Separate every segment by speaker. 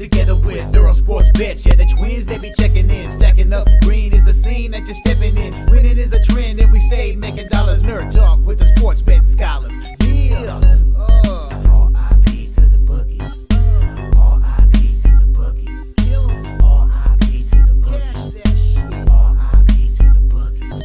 Speaker 1: together with Earle Sports Bets. Yeah, the twins, they be checking in, stacking up. Green is the scene that you're stepping in. Winning is a trend, and we stay making dollars. Nerd talk with the sports bet scholars. Yeah, it's R.I.P. to the bookies. R.I.P. to the bookies. R.I.P. to the bookies. R.I.P. to the bookies.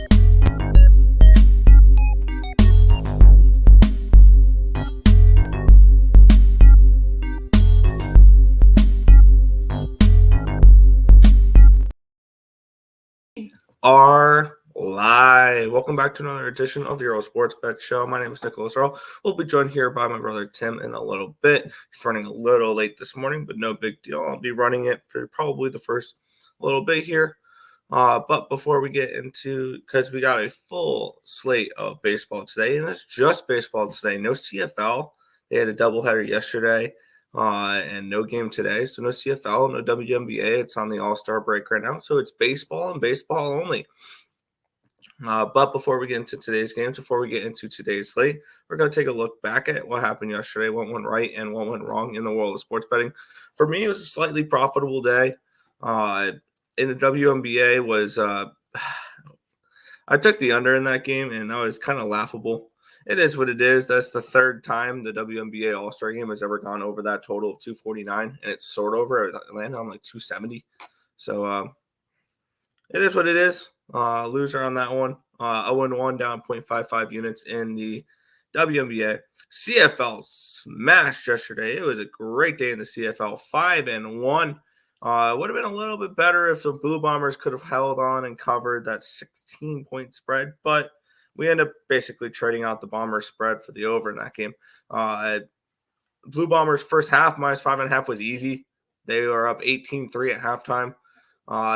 Speaker 2: Are live. Welcome back to another edition of the Earle Sports Bet Show. My name is Nicholas Earle. We'll be joined here by my brother Tim in a little bit. He's running a little late this morning, but no big deal. I'll be running it for probably the first little bit here. But before we get into, because we got a full slate of baseball today, and it's just baseball today. No CFL. They had a doubleheader yesterday. And no game today, so no CFL, no WNBA. It's on the All-Star break right now, so it's baseball and baseball only. But before we get into today's games, before we get into today's slate, we're going to take a look back at what happened yesterday, what went right and what went wrong in the world of sports betting. For me, it was a slightly profitable day. In the WNBA was I took the under in that game, and that was kind of laughable. It is what it is. That's the third time the WNBA All-Star game has ever gone over that total of 249, and it's sort over. It landed on like 270. So it is what it is. Loser on that one. 0-1 down 0.55 units in the WNBA. CFL smashed yesterday. It was a great day in the CFL. 5-1. Would have been a little bit better if the Blue Bombers could have held on and covered that 16-point spread, but we end up basically trading out the Bombers spread for the over in that game. Blue Bombers first half minus 5.5 was easy. They were up 18-3 at halftime.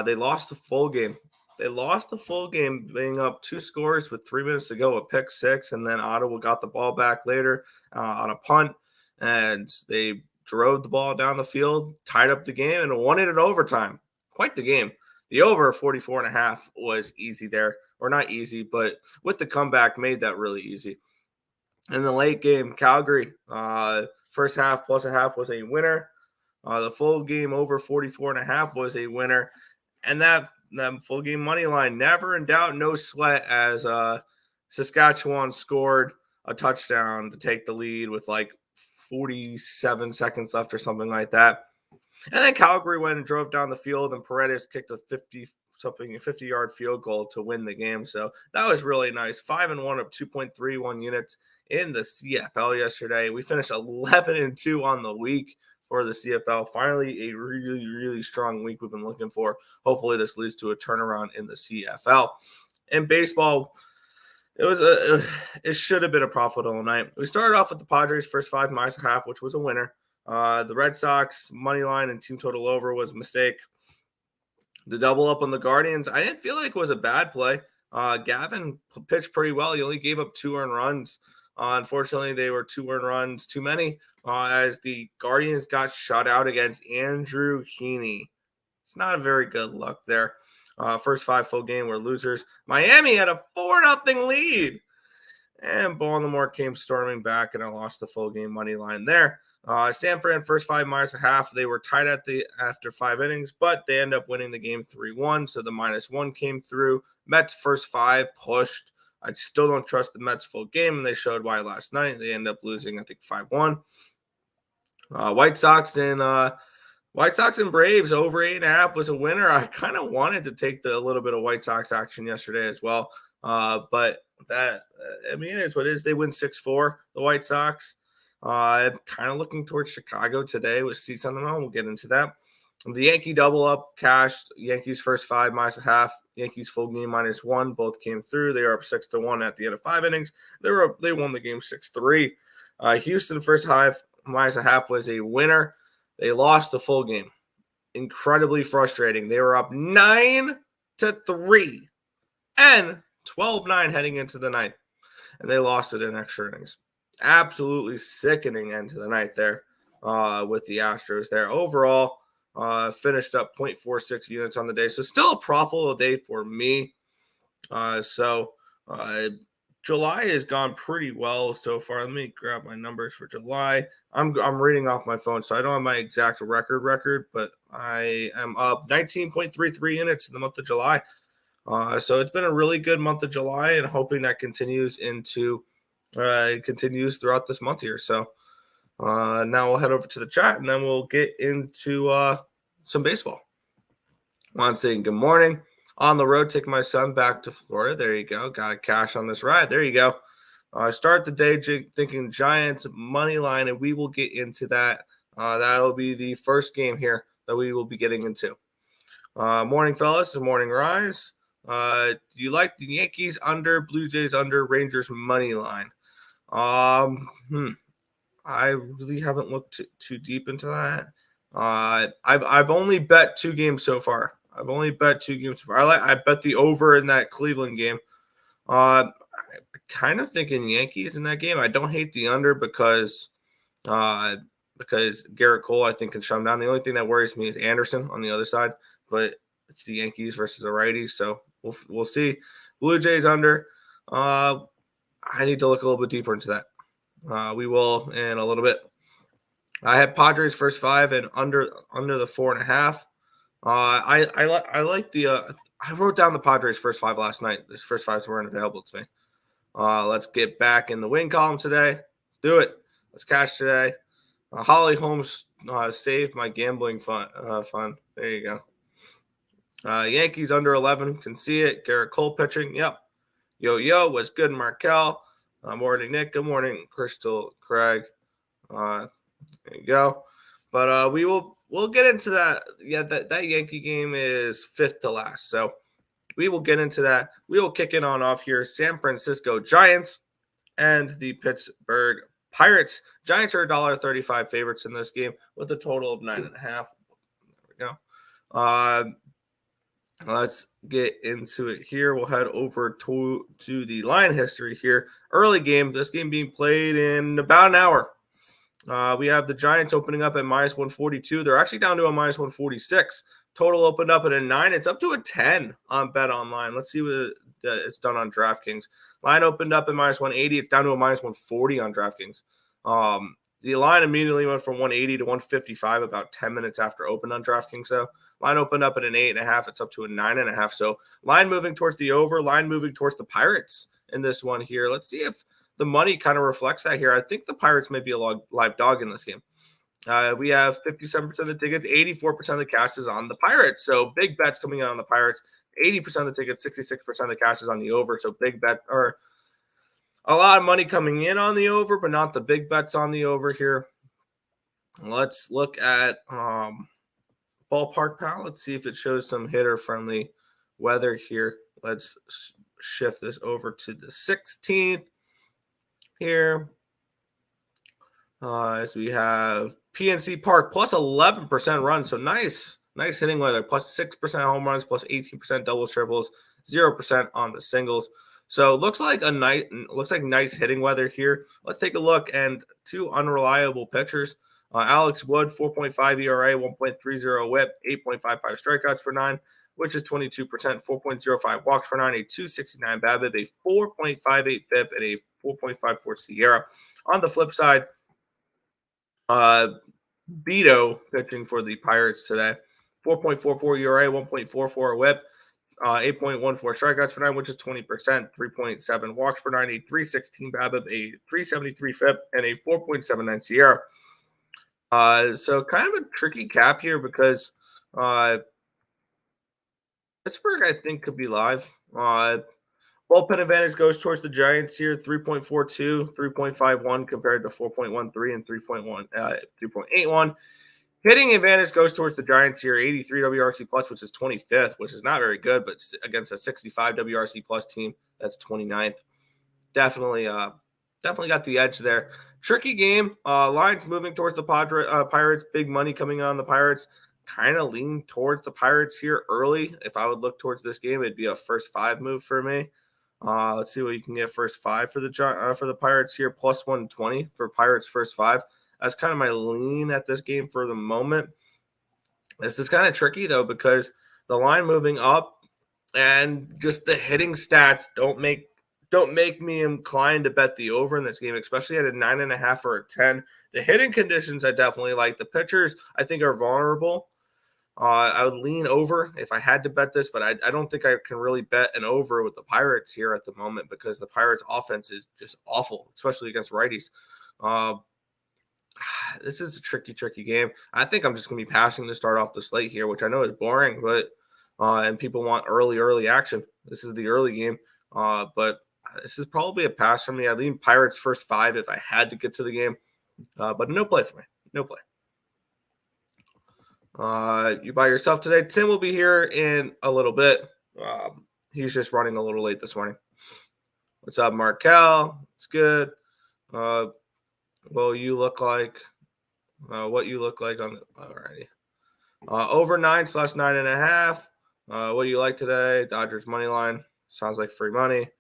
Speaker 2: They lost the full game. Being up 2 scores with 3 minutes to go, a pick six, and then Ottawa got the ball back later on a punt, and they drove the ball down the field, tied up the game, and won it in overtime. Quite the game. The over 44.5 was easy there. Or not easy, but with the comeback made that really easy. In the late game, Calgary, first half plus a half was a winner. The full game over 44.5 was a winner. And that full game money line, never in doubt, no sweat, as Saskatchewan scored a touchdown to take the lead with like 47 seconds left or something like that. And then Calgary went and drove down the field, and Paredes kicked a 50-yard field goal to win the game. So that was really nice. 5-1 up 2.31 units in the CFL yesterday. We finished 11-2 on the week for the CFL. Finally, a really, really strong week we've been looking for. Hopefully this leads to a turnaround in the CFL. In baseball, it should have been a profitable night. We started off with the Padres first 5 minus a half, which was a winner. The Red Sox money line and team total over was a mistake. The double up on the Guardians, I didn't feel like it was a bad play. Gavin pitched pretty well. He only gave up 2 earned runs. Unfortunately, they were 2 earned runs too many, as the Guardians got shut out against Andrew Heaney. It's not a very good look there. First 5 full game were losers. Miami had a 4-0 lead. And Baltimore came storming back, and I lost the full game money line there. San Fran first 5 minus a half. They were tied after 5 innings, but they end up winning the game 3-1. So the -1 came through. Mets first 5 pushed. I still don't trust the Mets full game, and they showed why last night. They end up losing, I think, 5-1. White Sox and Braves over 8.5 was a winner. I kind of wanted to take a little bit of White Sox action yesterday as well, but that, it is what it is. They win 6-4. The White Sox. I'm kind of looking towards Chicago today with seats on the mound. We'll get into that. The Yankee double up cashed. Yankees first 5 minus a half. Yankees full game -1. Both came through. They are up 6-1 at the end of 5 innings. They won the game 6-3. Houston first 5 minus a half was a winner. They lost the full game. Incredibly frustrating. They were up 9-3 and 12-9 heading into the ninth, and they lost it in extra innings. Absolutely sickening end to the night there with the Astros there. Overall, finished up 0.46 units on the day. So still a profitable day for me. July has gone pretty well so far. Let me grab my numbers for July. I'm reading off my phone, so I don't have my exact record, but I am up 19.33 units in the month of July. So it's been a really good month of July, and hoping that continues throughout this month here. So now we'll head over to the chat, and then we'll get into some baseball. Want to say good morning. On the road, taking my son back to Florida. There you go. Got a cash on this ride. There you go. Start the day thinking Giants money line, and we will get into that. That'll be the first game here that we will be getting into. Morning, fellas. Good morning, Rise. Do you like the Yankees under, Blue Jays under, Rangers money line? I really haven't looked too deep into that. I've only bet 2 games so far. I bet the over in that Cleveland game. I'm kind of thinking Yankees in that game. I don't hate the under because Garrett Cole, I think, can shut him down. The only thing that worries me is Anderson on the other side, but it's the Yankees versus the righties, so we'll see. Blue Jays under. I need to look a little bit deeper into that. We will in a little bit. I had Padres first 5 and under the 4.5. I like the. I wrote down the Padres first 5 last night. These first 5s weren't available to me. Let's get back in the win column today. Let's do it. Let's cash today. Holly Holmes saved my gambling fund. There you go. Yankees under 11. Can see it. Garrett Cole pitching. Yep. Yo, what's good, Markel? Morning, Nick. Good morning, Crystal, Craig. There you go. But we'll get into that. Yeah, that Yankee game is 5th to last. So we will get into that. We will kick it on off here. San Francisco Giants and the Pittsburgh Pirates. Giants are $1.35 favorites in this game with a total of 9.5. There we go. Let's get into it here. We'll head over to the line history here. Early game. This game being played in about an hour. We have the Giants opening up at -142. They're actually down to a -146. Total opened up at a 9. It's up to a 10 on Bet Online. Let's see what it's done on DraftKings. Line opened up at -180. It's down to a -140 on DraftKings. The line immediately went from 180 to 155 about 10 minutes after open on DraftKings. So line opened up at an 8.5. It's up to a 9.5. So line moving towards the over. Line moving towards the Pirates in this one here. Let's see if the money kind of reflects that here. I think the Pirates may be a live dog in this game. We have 57% of the tickets, 84% of the cash is on the Pirates. So big bets coming in on the Pirates. 80% of the tickets, 66% of the cash is on the over. So big bet, or a lot of money coming in on the over, but not the big bets on the over here. Let's look at Ballpark Pal. Let's see if it shows some hitter-friendly weather here. Let's shift this over to the 16th here. As we have PNC Park plus 11% run. So nice hitting weather. Plus 6% home runs, plus 18% doubles, triples, 0% on the singles. So looks like nice hitting weather here. Let's take a look. And 2 unreliable pitchers. Alex Wood, 4.5 ERA, 1.30 WHIP, 8.55 strikeouts per 9, which is 22%, 4.05 walks per 9, a 269 BABIP, a 4.58 FIP, and a 4.54 SIERA. On the flip side, Beto pitching for the Pirates today, 4.44 ERA, 1.44 WHIP, 8.14 strikeouts per 9, which is 20%, 3.7 walks per 9, a 316 BABIP, a 373 FIP, and a 4.79 SIERA. So kind of a tricky cap here because Pittsburgh, I think, could be live. Bullpen advantage goes towards the Giants here, 3.42, 3.51 compared to 4.13 and 3.81. Hitting advantage goes towards the Giants here, 83 WRC plus, which is 25th, which is not very good, but against a 65 WRC plus team, that's 29th. Definitely got the edge there. Tricky game. Lines moving towards the Pirates. Big money coming on the Pirates. Kind of lean towards the Pirates here early. If I would look towards this game, it'd be a first 5 move for me. Let's see what you can get first 5 for the Pirates here. Plus 120 for Pirates first 5. That's kind of my lean at this game for the moment. This is kind of tricky though because the line moving up and just the hitting stats don't make don't make me inclined to bet the over in this game, especially at a 9.5 or a 10. The hitting conditions I definitely like. The pitchers I think are vulnerable. I would lean over if I had to bet this, but I don't think I can really bet an over with the Pirates here at the moment because the Pirates offense is just awful, especially against righties. This is a tricky game. I think I'm just going to be passing to start off the slate here, which I know is boring, but and people want early action. This is the early game, but this is probably a pass for me. I lean Pirates first 5 if I had to get to the game, but no play for me. No play. You by yourself today. Tim will be here in a little bit. He's just running a little late this morning. What's up, Markel? It's good. Well, you look like what you look like on the alrighty. Over 9/9.5. What do you like today? Dodgers money line. Sounds like free money.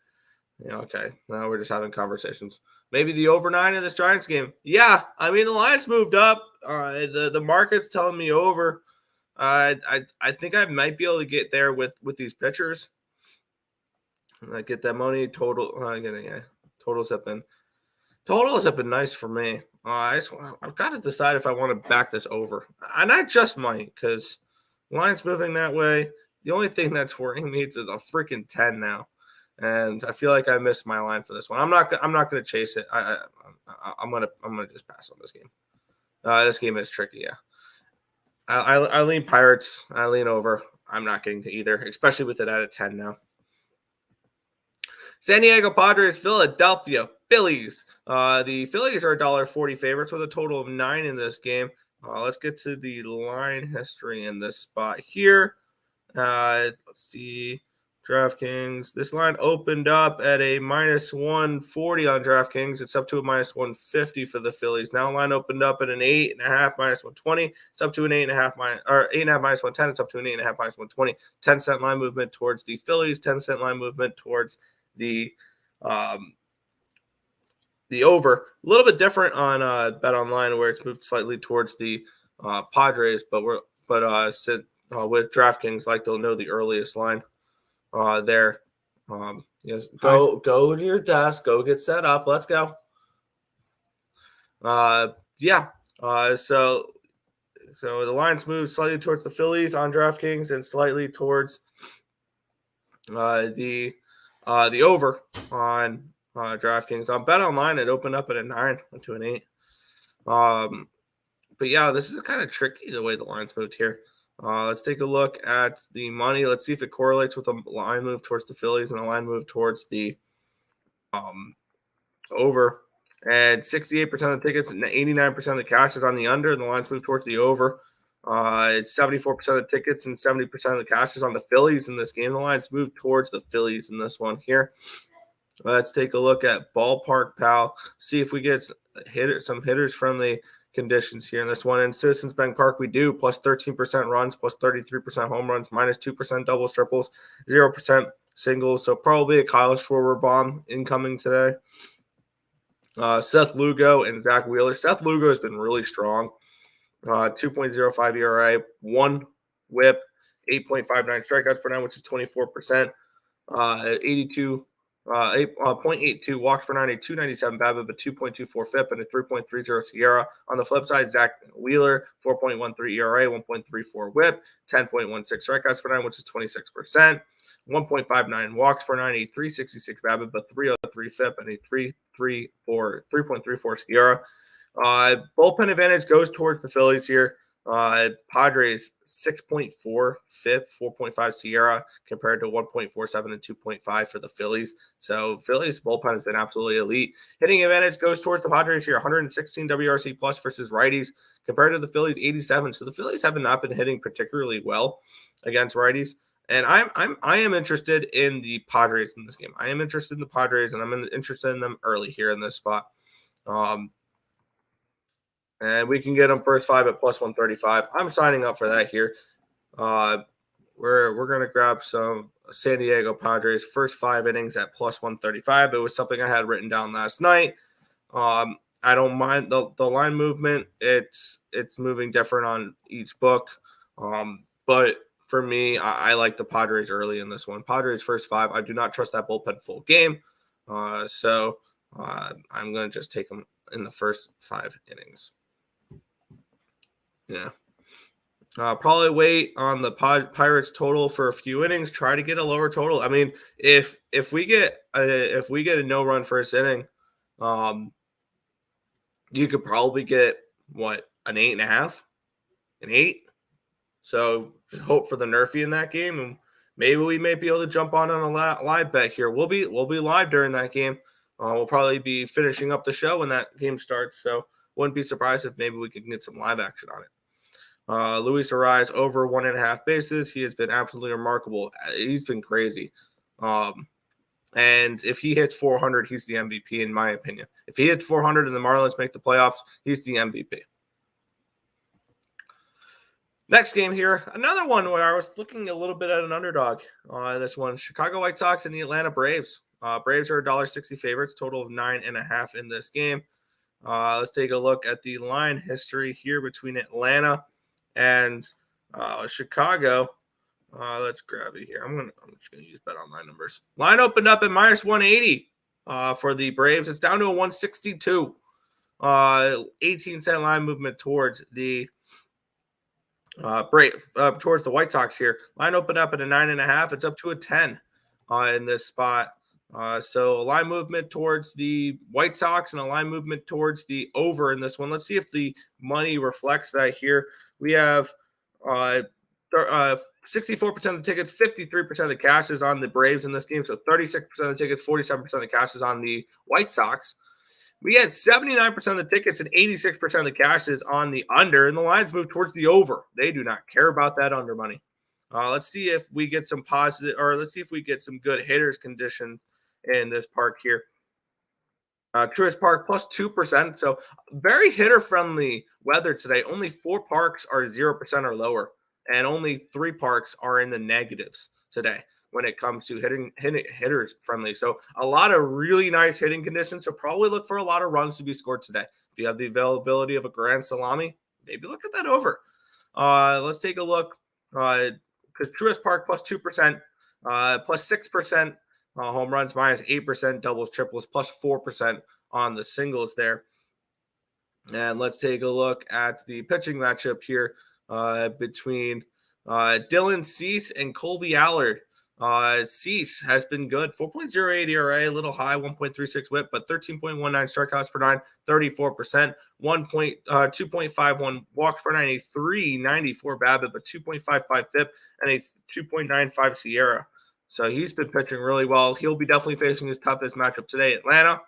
Speaker 2: Yeah, okay. Now we're just having conversations. Maybe the over 9 in this Giants game. Yeah, I mean the lines moved up. The market's telling me over. I think I might be able to get there with these pitchers. I get that money total. Totals have been nice for me. I've got to decide if I want to back this over, and I just might because line's moving that way. The only thing that's worrying me is a freaking 10 now. And I feel like I missed my line for this one. I'm not going to chase it. I'm gonna just pass on this game. This game is tricky. Yeah, I lean Pirates. I lean over. I'm not getting to either, especially with it at a 10 now. San Diego Padres, Philadelphia Phillies. The Phillies are $1.40 favorites with a total of 9 in this game. Let's get to the line history in this spot here. Let's see. DraftKings. This line opened up at a -140 on DraftKings. It's up to a -150 for the Phillies. Now line opened up at an 8.5 -120. It's up to an 8.5 -110. It's up to an 8.5 -120. 10-cent line movement towards the Phillies. 10-cent line movement towards the over. A little bit different on Bet Online where it's moved slightly towards the Padres, but with DraftKings, like they'll know the earliest line. There. Yes. Go to your desk. Go get set up. Let's go. Yeah. So the lines move slightly towards the Phillies on DraftKings and slightly towards the over on DraftKings. On Bet Online, it opened up at a 9, went to an 8. But yeah, this is kind of tricky the way the lines moved here. Let's take a look at the money. Let's see if it correlates with a line move towards the Phillies and a line move towards the over. And 68% of the tickets and 89% of the cash is on the under, and the lines move towards the over. It's 74% of the tickets and 70% of the cash is on the Phillies in this game. The lines move towards the Phillies in this one here. Let's take a look at Ballpark Pal. See if we get some hitters friendly conditions here in this one. In Citizens Bank Park, we do plus 13% runs, plus 33% home runs, minus 2% doubles, triples, 0% singles. So probably a Kyle Schwarber bomb incoming today. Seth Lugo and Zach Wheeler. Seth Lugo has been really strong. 2.05 ERA, 1 whip, 8.59 strikeouts per 9, which is 24%. 8.82 walks per 9, a 297 BABIP, a 2.24 FIP, and a 3.30 Sierra. On the flip side, Zach Wheeler, 4.13 ERA, 1.34 whip, 10.16 strikeouts per 9, which is 26%. 1.59 walks per 9, a 366 BABIP, a 303 FIP, and a 3.34 Sierra. Bullpen advantage goes towards the Phillies here. Padres 6.4 FIP, 4.5 Sierra compared to 1.47 and 2.5 for the Phillies. So Phillies bullpen has been absolutely elite. Hitting advantage goes towards the Padres here, 116 WRC plus versus righties compared to the Phillies 87. So the Phillies have not been hitting particularly well against righties. And I am interested in the Padres in this game. I am interested in the Padres, and I'm interested in them early here in this spot. And we can get them first 5 at plus 135. I'm signing up for that here. We're going to grab some San Diego Padres first 5 innings at plus 135. It was something I had written down last night. I don't mind the line movement. It's moving different on each book. But for me, I like the Padres early in this one. Padres first 5. I do not trust that bullpen full game. So I'm going to just take him in the first 5 innings. Yeah. Probably wait on the Pirates total for a few innings. Try to get a lower total. I mean, if we get a no run first inning, you could probably get an 8.5, an 8. So just hope for the Nerfy in that game, and maybe we may be able to jump on a live bet here. We'll be live during that game. We'll probably be finishing up the show when that game starts. So wouldn't be surprised if maybe we can get some live action on it. Luis Ariz over 1.5 bases. He has been absolutely remarkable. He's been crazy. And if he hits 400, he's the MVP, in my opinion. If he hits 400 and the Marlins make the playoffs, he's the MVP. Next game here, another one where I was looking a little bit at an underdog. This one, Chicago White Sox and the Atlanta Braves. Braves are $1.60 favorites, total of 9.5 in this game. Let's take a look at the line history here between Atlanta and Chicago. Let's grab it here. I'm just gonna use bet online numbers. Line opened up at minus 180 for the Braves. It's down to a 162. 18-cent line movement towards the towards the White Sox here. Line opened up at a 9.5. It's up to a 10 in this spot. So a line movement towards the White Sox and a line movement towards the over in this one. Let's see if the money reflects that here. We have 64% of the tickets, 53% of the cash is on the Braves in this game. So 36% of the tickets, 47% of the cash is on the White Sox. We had 79% of the tickets and 86% of the cash is on the under, and the lines move towards the over. They do not care about that under money. Let's see if we get some positive, or let's see if we get some good hitters condition in this park here. Truist Park plus 2%. So very hitter-friendly weather today. Only 4 parks are 0% or lower, and only 3 parks are in the negatives today when it comes to hitters friendly. So a lot of really nice hitting conditions. So probably look for a lot of runs to be scored today. If you have the availability of a grand salami, maybe look at that over. Let's take a look. Because Truist Park plus 2%, plus 6%, home runs minus 8%, doubles, triples, plus 4% on the singles there. And let's take a look at the pitching matchup here between Dylan Cease and Colby Allard. Cease has been good. 4.08 ERA, a little high, 1.36 whip, but 13.19 strikeouts per 9, 34%, 2.51 walks per 9, a 3.94 BABIP, but 2.55 FIP, and a 2.95 Sierra. So he's been pitching really well. He'll be definitely facing his toughest matchup today, Atlanta.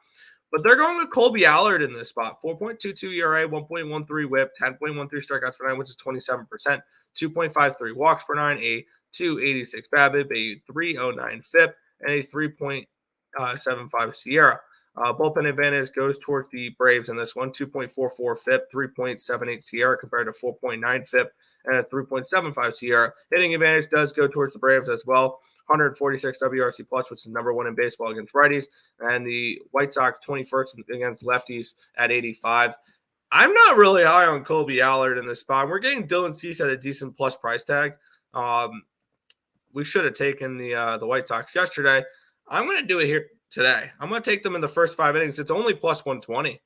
Speaker 2: But they're going with Colby Allard in this spot. 4.22 ERA, 1.13 whip, 10.13 strikeouts per 9, which is 27%, 2.53 walks per 9, a 286 BABIP, a 309 FIP, and a 3.75 Sierra. Bullpen advantage goes towards the Braves in this one. 2.44 FIP, 3.78 Sierra compared to 4.9 FIP and a 3.75 Sierra. Hitting advantage does go towards the Braves as well. 146 WRC plus, which is number 1 in baseball against righties, and the White Sox 21st against lefties at 85. I'm not really high on Colby Allard in this spot. We're getting Dylan Cease at a decent plus price tag. We should have taken the White Sox yesterday. I'm going to do it here today. I'm going to take them in the first 5 innings. It's only plus 120,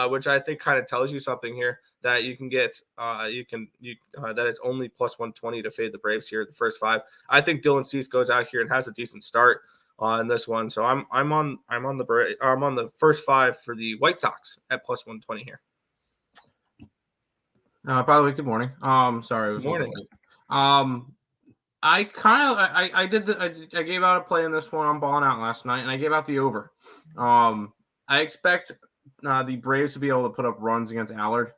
Speaker 2: which I think kind of tells you something here that you can get. That it's only plus 120 to fade the Braves here at the first 5. I think Dylan Cease goes out here and has a decent start on this one. So I'm on the first 5 for the White Sox at plus 120 here.
Speaker 3: By the way, good morning. Sorry, it was
Speaker 2: morning.
Speaker 3: I gave out a play in this one. I'm balling out last night, and I gave out the over. I expect the Braves to be able to put up runs against Allard.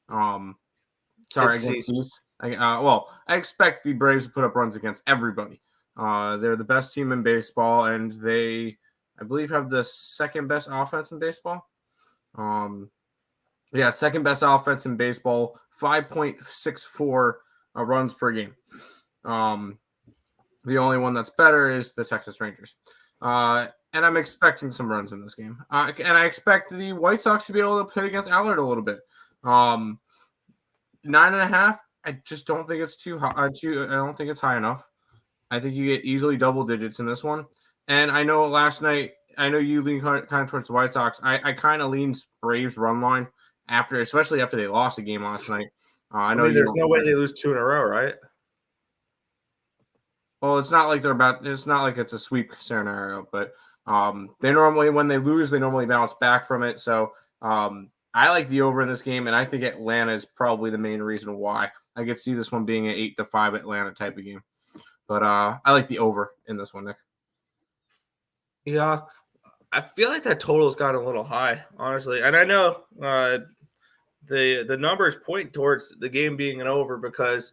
Speaker 3: Against Cease. I expect the Braves to put up runs against everybody. They're the best team in baseball, and they, I believe, have the second best offense in baseball. Second best offense in baseball, 5.64 runs per game. The only one that's better is the Texas Rangers. And I'm expecting some runs in this game. And I expect the White Sox to be able to hit against Allard a little bit. 9.5, I just don't think it's too high. I don't think it's high enough. I think you get easily double digits in this one. And I know last night I know you lean kind of towards the White Sox. I kind of lean Braves run line especially after they lost a game last night. I know
Speaker 2: there's no way they lose 2 in a row, right?
Speaker 3: Well, it's not like it's not like it's a sweep scenario, but they normally, when they lose, they normally bounce back from it. So I like the over in this game, and I think Atlanta is probably the main reason why. I could see this one being an 8-5 Atlanta type of game. But I like the over in this one, Nick.
Speaker 2: Yeah, I feel like that total has gotten a little high, honestly. And I know the numbers point towards the game being an over because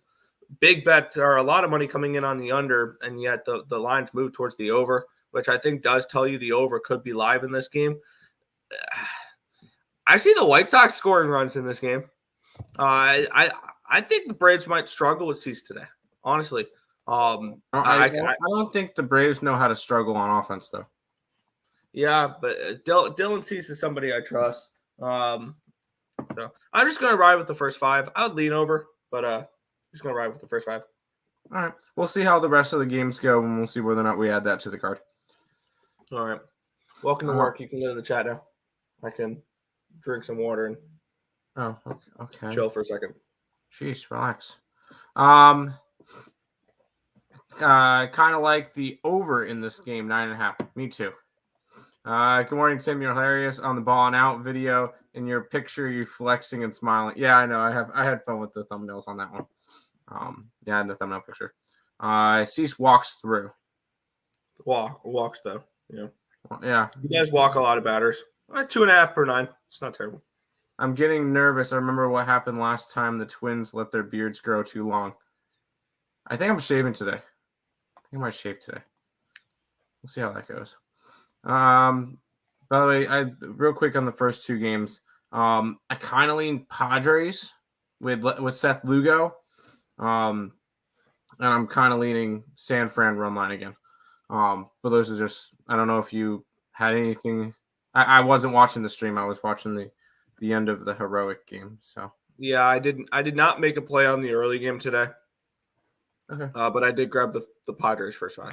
Speaker 2: big bets are a lot of money coming in on the under, and yet the lines move towards the over, which I think does tell you the over could be live in this game. I see the White Sox scoring runs in this game. I think the Braves might struggle with Cease today, honestly.
Speaker 3: I don't think the Braves know how to struggle on offense, though.
Speaker 2: Yeah, but Dylan Cease is somebody I trust. So I'm just going to ride with the first 5. I would lean over, but just going to ride with the first 5.
Speaker 3: All right. We'll see how the rest of the games go, and we'll see whether or not we add that to the card.
Speaker 2: All right. Welcome to work. You can go to the chat now. I can drink some water and
Speaker 3: okay.
Speaker 2: Chill for a second.
Speaker 3: Jeez, relax. Kind of like the over in this game, 9.5. Me too. Good morning, Tim. You're hilarious on the ball and out video. In your picture, you flexing and smiling. Yeah, I know. I had fun with the thumbnails on that one. In the thumbnail picture. Cease walks through.
Speaker 2: Walks though. Yeah.
Speaker 3: Yeah.
Speaker 2: You guys walk a lot of batters. 2.5 per 9. It's not terrible.
Speaker 3: I'm getting nervous. I remember what happened last time the Twins let their beards grow too long. I think I'm shaving today. I think I might shave today. We'll see how that goes. By the way, real quick on the first 2 games. I kind of lean Padres with Seth Lugo. And I'm kind of leaning San Fran run line again. But those are just, I don't know if you had anything. I wasn't watching the stream. I was watching the end of the heroic game. So
Speaker 2: yeah, I did not make a play on the early game today.
Speaker 3: Okay.
Speaker 2: But I did grab the Padres first 5.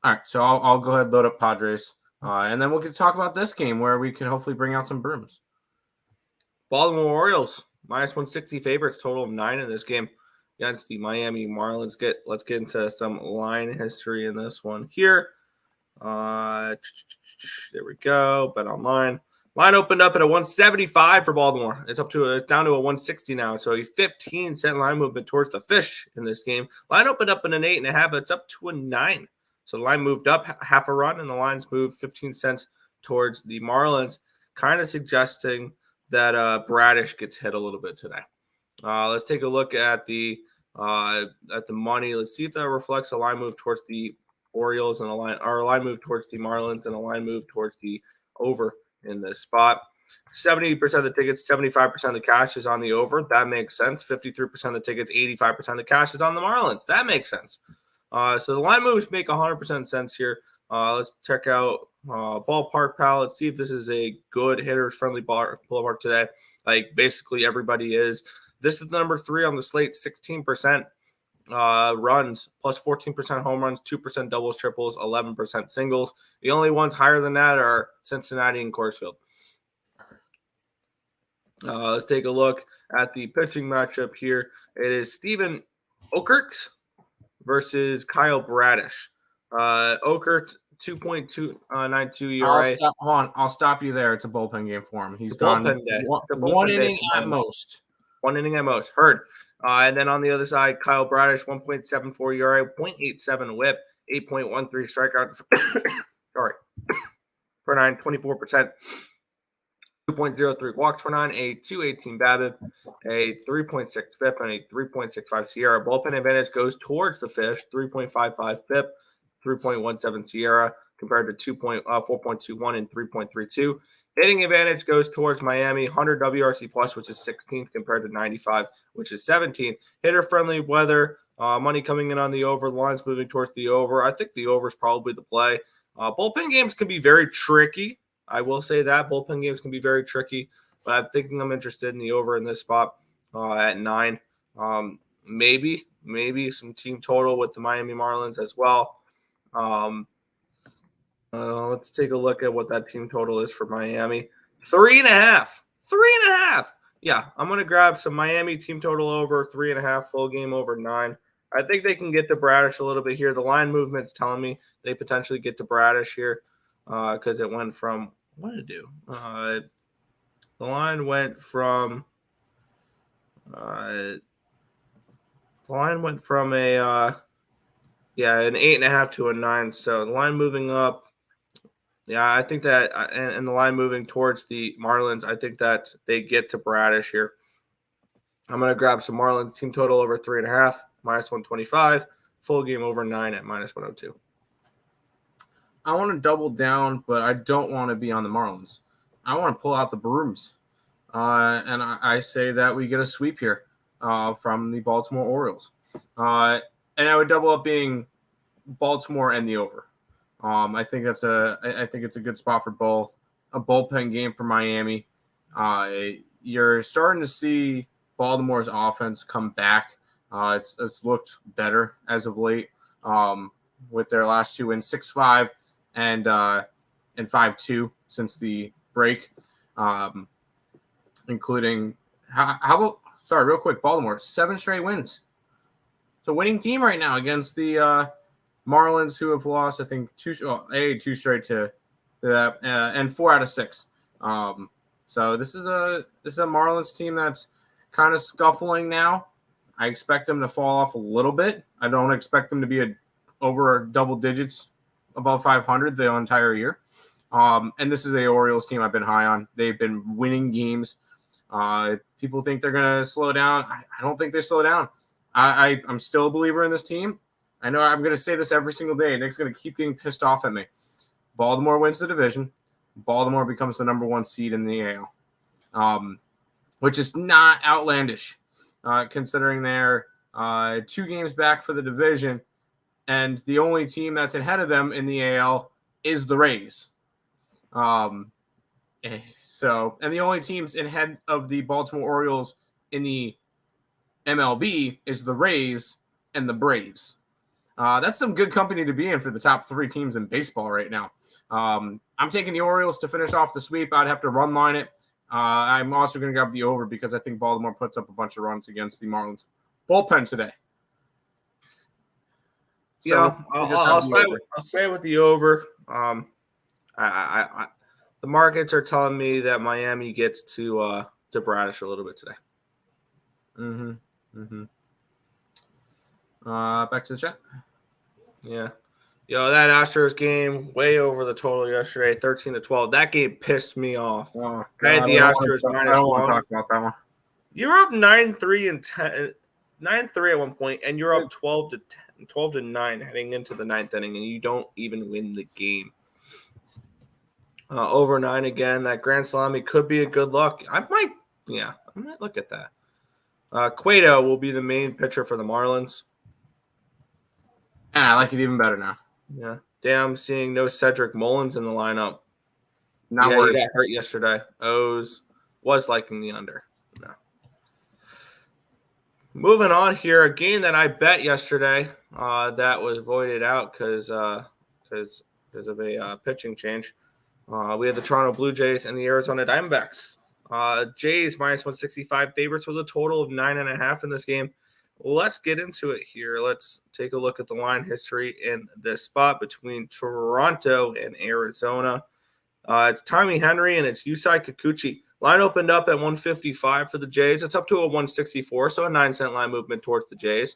Speaker 3: All right, so I'll go ahead and load up Padres, and then we'll get to talk about this game where we can hopefully bring out some brooms.
Speaker 2: Baltimore Orioles -160 favorites, total of 9 in this game against the Miami Marlins. Let's get into some line history in this one here. There we go. Bet online. Line opened up at a 175 for Baltimore. It's down to a 160 now. So a 15-cent line movement towards the fish in this game. Line opened up in an 8.5, but it's up to a 9. So the line moved up half a run, and the lines moved 15 cents towards the Marlins, kind of suggesting that Bradish gets hit a little bit today. Let's take a look at the money. Let's see if that reflects a line move towards the Orioles and a line move towards the Marlins and a line move towards the over in this spot. 70% of the tickets, 75% of the cash is on the over. That makes sense. 53% of the tickets, 85% of the cash is on the Marlins. That makes sense. So the line moves make 100% sense here. Let's check out Ballpark Pal. Let's see if this is a good hitters-friendly ballpark today. Like basically everybody is. This is the number 3 on the slate, 16% runs, plus 14% home runs, 2% doubles, triples, 11% singles. The only ones higher than that are Cincinnati and Coors Field. Let's take a look at the pitching matchup here. It is Steven Okert versus Kyle Bradish. Okert, 2.292 ERA.
Speaker 3: I'll stop you there. It's a bullpen game for him. He's gone
Speaker 2: one
Speaker 3: inning at most.
Speaker 2: 1 inning at most. Heard. And then on the other side, Kyle Bradish, 1.74 ERA, 0.87 whip, 8.13 strikeout. Sorry. Per 9, 24%. 2.03 walks per 9, a 2.18 BABIP, a 3.6 FIP, and a 3.65 Sierra. Bullpen advantage goes towards the fish, 3.55 FIP, 3.17 Sierra, compared to 4.21 and 3.32. Hitting advantage goes towards Miami, 100 WRC plus, which is 16th, compared to 95, which is 17th. Hitter-friendly weather, money coming in on the over, the lines moving towards the over. I think the over is probably the play. Bullpen games can be very tricky. I will say that. Bullpen games can be very tricky, but I'm thinking I'm interested in the over in this spot at 9. Maybe some team total with the Miami Marlins as well. Let's take a look at what that team total is for Miami. 3.5. 3.5. Yeah, I'm going to grab some Miami team total over 3.5, full game over 9. I think they can get to Bradish a little bit here. The line movement's telling me they potentially get to Bradish here because it went from – what did it do? The line went from an 8.5 to a 9. So the line moving up. Yeah, I think that, and the line moving towards the Marlins, I think that they get to Bradish here. I'm going to grab some Marlins team total over 3.5, -125, full game over 9 at -102.
Speaker 3: I want to double down, but I don't want to be on the Marlins. I want to pull out the Brewers. And I say that we get a sweep here from the Baltimore Orioles. And I would double up being Baltimore and the over. I think it's a good spot for both. A bullpen game for Miami. You're starting to see Baltimore's offense come back. It's looked better as of late with their last 2 wins, 6-5 and 5-2 since the break, including real quick, Baltimore 7 straight wins. It's a winning team right now against the Marlins, who have lost, I think, 2 straight to that, and 4 out of 6. So this is a Marlins team that's kind of scuffling now. I expect them to fall off a little bit. I don't expect them to be over double digits above 500 the entire year. And this is a Orioles team I've been high on. They've been winning games. People think they're going to slow down. I don't think they slow down. I'm still a believer in this team. I know I'm going to say this every single day. Nick's going to keep getting pissed off at me. Baltimore wins the division. Baltimore becomes the number 1 seed in the AL, which is not outlandish, considering they're 2 games back for the division, and the only team that's ahead of them in the AL is the Rays. And the only teams ahead of the Baltimore Orioles in the MLB is the Rays and the Braves. That's some good company to be in for the top 3 teams in baseball right now. I'm taking the Orioles to finish off the sweep. I'd have to run line it. I'm also going to grab the over because I think Baltimore puts up a bunch of runs against the Marlins bullpen today. So
Speaker 2: Yeah, I'll say with the over. The markets are telling me that Miami gets to Bradish a little bit today.
Speaker 3: Back to the chat.
Speaker 2: Yeah. That Astros game way over the total yesterday, 13-12. That game pissed me off.
Speaker 3: Oh,
Speaker 2: I had the Astros -1.
Speaker 3: I don't want to talk about that one.
Speaker 2: You were up 9-3 and 9-3 at one point, and you're up 12-9 heading into the 9th inning, and you don't even win the game. Over 9 again. That grand slam could be a good look. I might look at that. Cueto will be the main pitcher for the Marlins.
Speaker 3: And I like it even better now.
Speaker 2: Yeah. Damn, seeing no Cedric Mullins in the lineup.
Speaker 3: Not worried.
Speaker 2: He got hurt yesterday. O's was liking the under. No. Moving on here, a game that I bet yesterday that was voided out because of a pitching change. We had the Toronto Blue Jays and the Arizona Diamondbacks. Jays -165 favorites with a total of 9.5 in this game. Let's get into it here. Let's take a look at the line history in this spot between Toronto and Arizona. It's Tommy Henry and it's Yusei Kikuchi. Line opened up at 155 for the Jays. It's up to a 164, so a 9-cent line movement towards the Jays.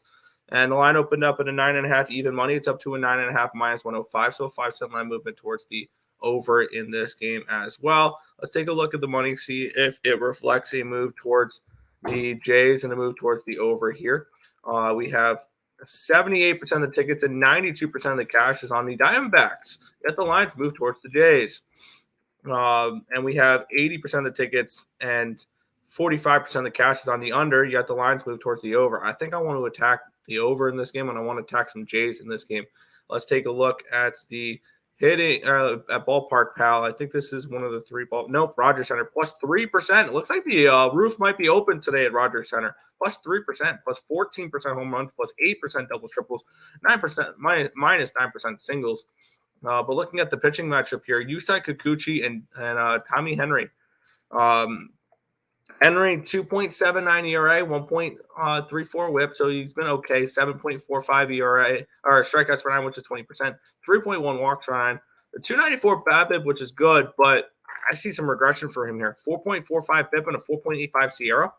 Speaker 2: And the line opened up at a 9.5 even money. It's up to a 9.5 -105, so a 5-cent line movement towards the over in this game as well. Let's take a look at the money, see if it reflects a move towards the Jays and a move towards the over here. We have 78% of the tickets and 92% of the cash is on the Diamondbacks. Yet the lines move towards the Jays. And we have 80% of the tickets and 45% of the cash is on the under. Yet the lines move towards the over. I think I want to attack the over in this game, and I want to attack some Jays in this game. Let's take a look at the hitting at Ballpark Pal. I think this is one of the 3 Rogers Center plus 3%. It looks like the roof might be open today at Rogers Center. Plus 3%, plus 14% home runs, plus 8% doubles, triples, 9% minus 9% singles. But looking at the pitching matchup here, Yusei Kikuchi and Tommy Henry. Henry, 2.79 ERA, 1.34 whip, so he's been okay. 7.45 ERA, or strikeouts per 9, which is 20%. 3.1 walks per 9. The 294 BABIP, which is good, but I see some regression for him here. 4.45 FIP and a 4.85 SIERA.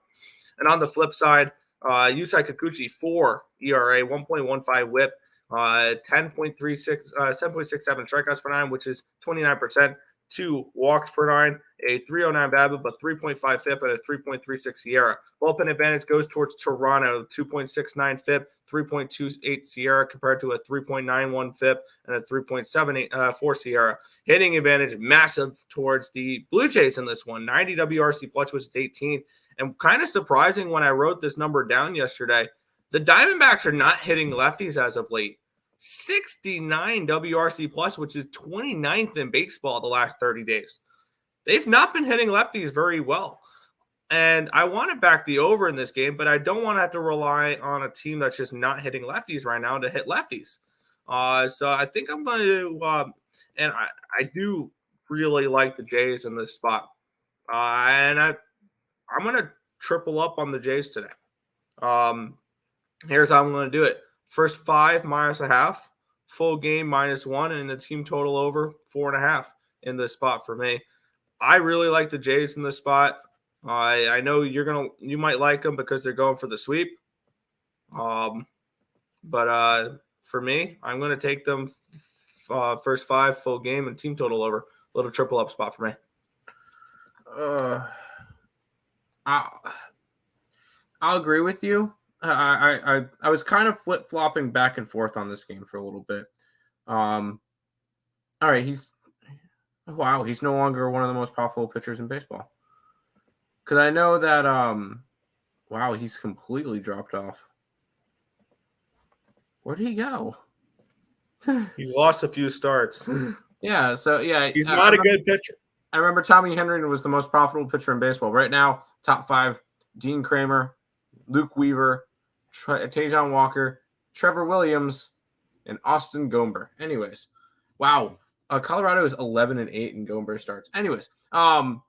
Speaker 2: And on the flip side, Yusei Kikuchi, 4 ERA, 1.15 whip, 7.67 strikeouts per 9, which is 29%. 2 walks per 9, a 309 BABIP, but 3.5 FIP, and a 3.36 SIERA. Bullpen advantage goes towards Toronto, 2.69 FIP, 3.28 SIERA compared to a 3.91 FIP and a 3.74 SIERA. Hitting advantage massive towards the Blue Jays in this one. 90 WRC plus, which is 18. And kind of surprising when I wrote this number down yesterday, the Diamondbacks are not hitting lefties as of late. 69 WRC plus, which is 29th in baseball the last 30 days. They've not been hitting lefties very well. And I want to back the over in this game, but I don't want to have to rely on a team that's just not hitting lefties right now to hit lefties. So I think I'm going to, and I do really like the Jays in this spot. And I'm going to triple up on the Jays today. Here's how I'm going to do it. First 5 minus a half, full game -1, and the team total over 4.5 in this spot for me. I really like the Jays in this spot. I know you might like them because they're going for the sweep. But for me, I'm going to take them first 5 full game and team total over. Little triple up spot for me.
Speaker 3: I'll agree with you. I was kind of flip-flopping back and forth on this game for a little bit. All right, he's no longer one of the most powerful pitchers in baseball. Because I know that, he's completely dropped off. Where did he go?
Speaker 2: He's lost a few starts.
Speaker 3: Yeah,
Speaker 2: he's not a good pitcher.
Speaker 3: I remember Tommy Henry was the most profitable pitcher in baseball. Right now, top 5, Dean Kramer, Luke Weaver, Tajon Walker, Trevor Williams, and Austin Gomber. Anyways, wow. Colorado is 11-8 in Gomber starts. Anyways, I'll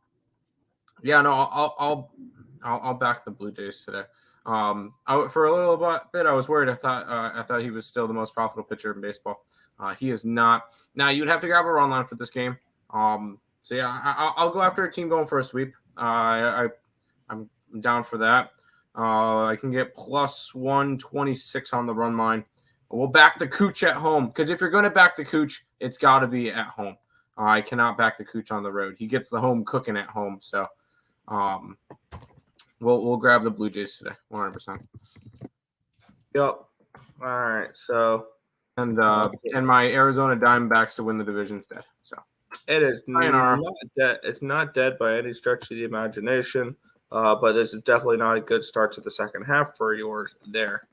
Speaker 3: back the Blue Jays today. For a little bit, I was worried. I thought he was still the most profitable pitcher in baseball. He is not. Now you'd have to grab a run line for this game. I'll go after a team going for a sweep. I'm down for that. I can get plus 126 on the run line. We'll back the Cooch at home because if you're going to back the Cooch, it's got to be at home. I cannot back the Cooch on the road. He gets the home cooking at home. So we'll grab the Blue Jays today, 100%.
Speaker 2: Yep. All right. So
Speaker 3: and my Arizona Diamondbacks to win the division instead. So
Speaker 2: it is not dead. It's not dead by any stretch of the imagination. But this is definitely not a good start to the second half for yours there.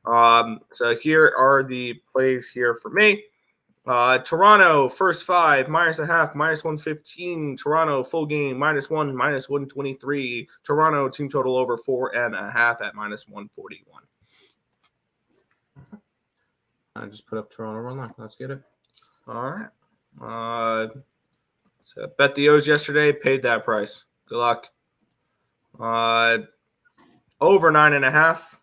Speaker 2: So here are the plays here for me. Toronto, first 5, -0.5, -115. Toronto, full game, -1, -123. Toronto, team total over 4.5 at -141.
Speaker 3: I just put up Toronto run line. Let's get it.
Speaker 2: All right. So bet the O's yesterday, paid that price. Good luck. Over 9.5.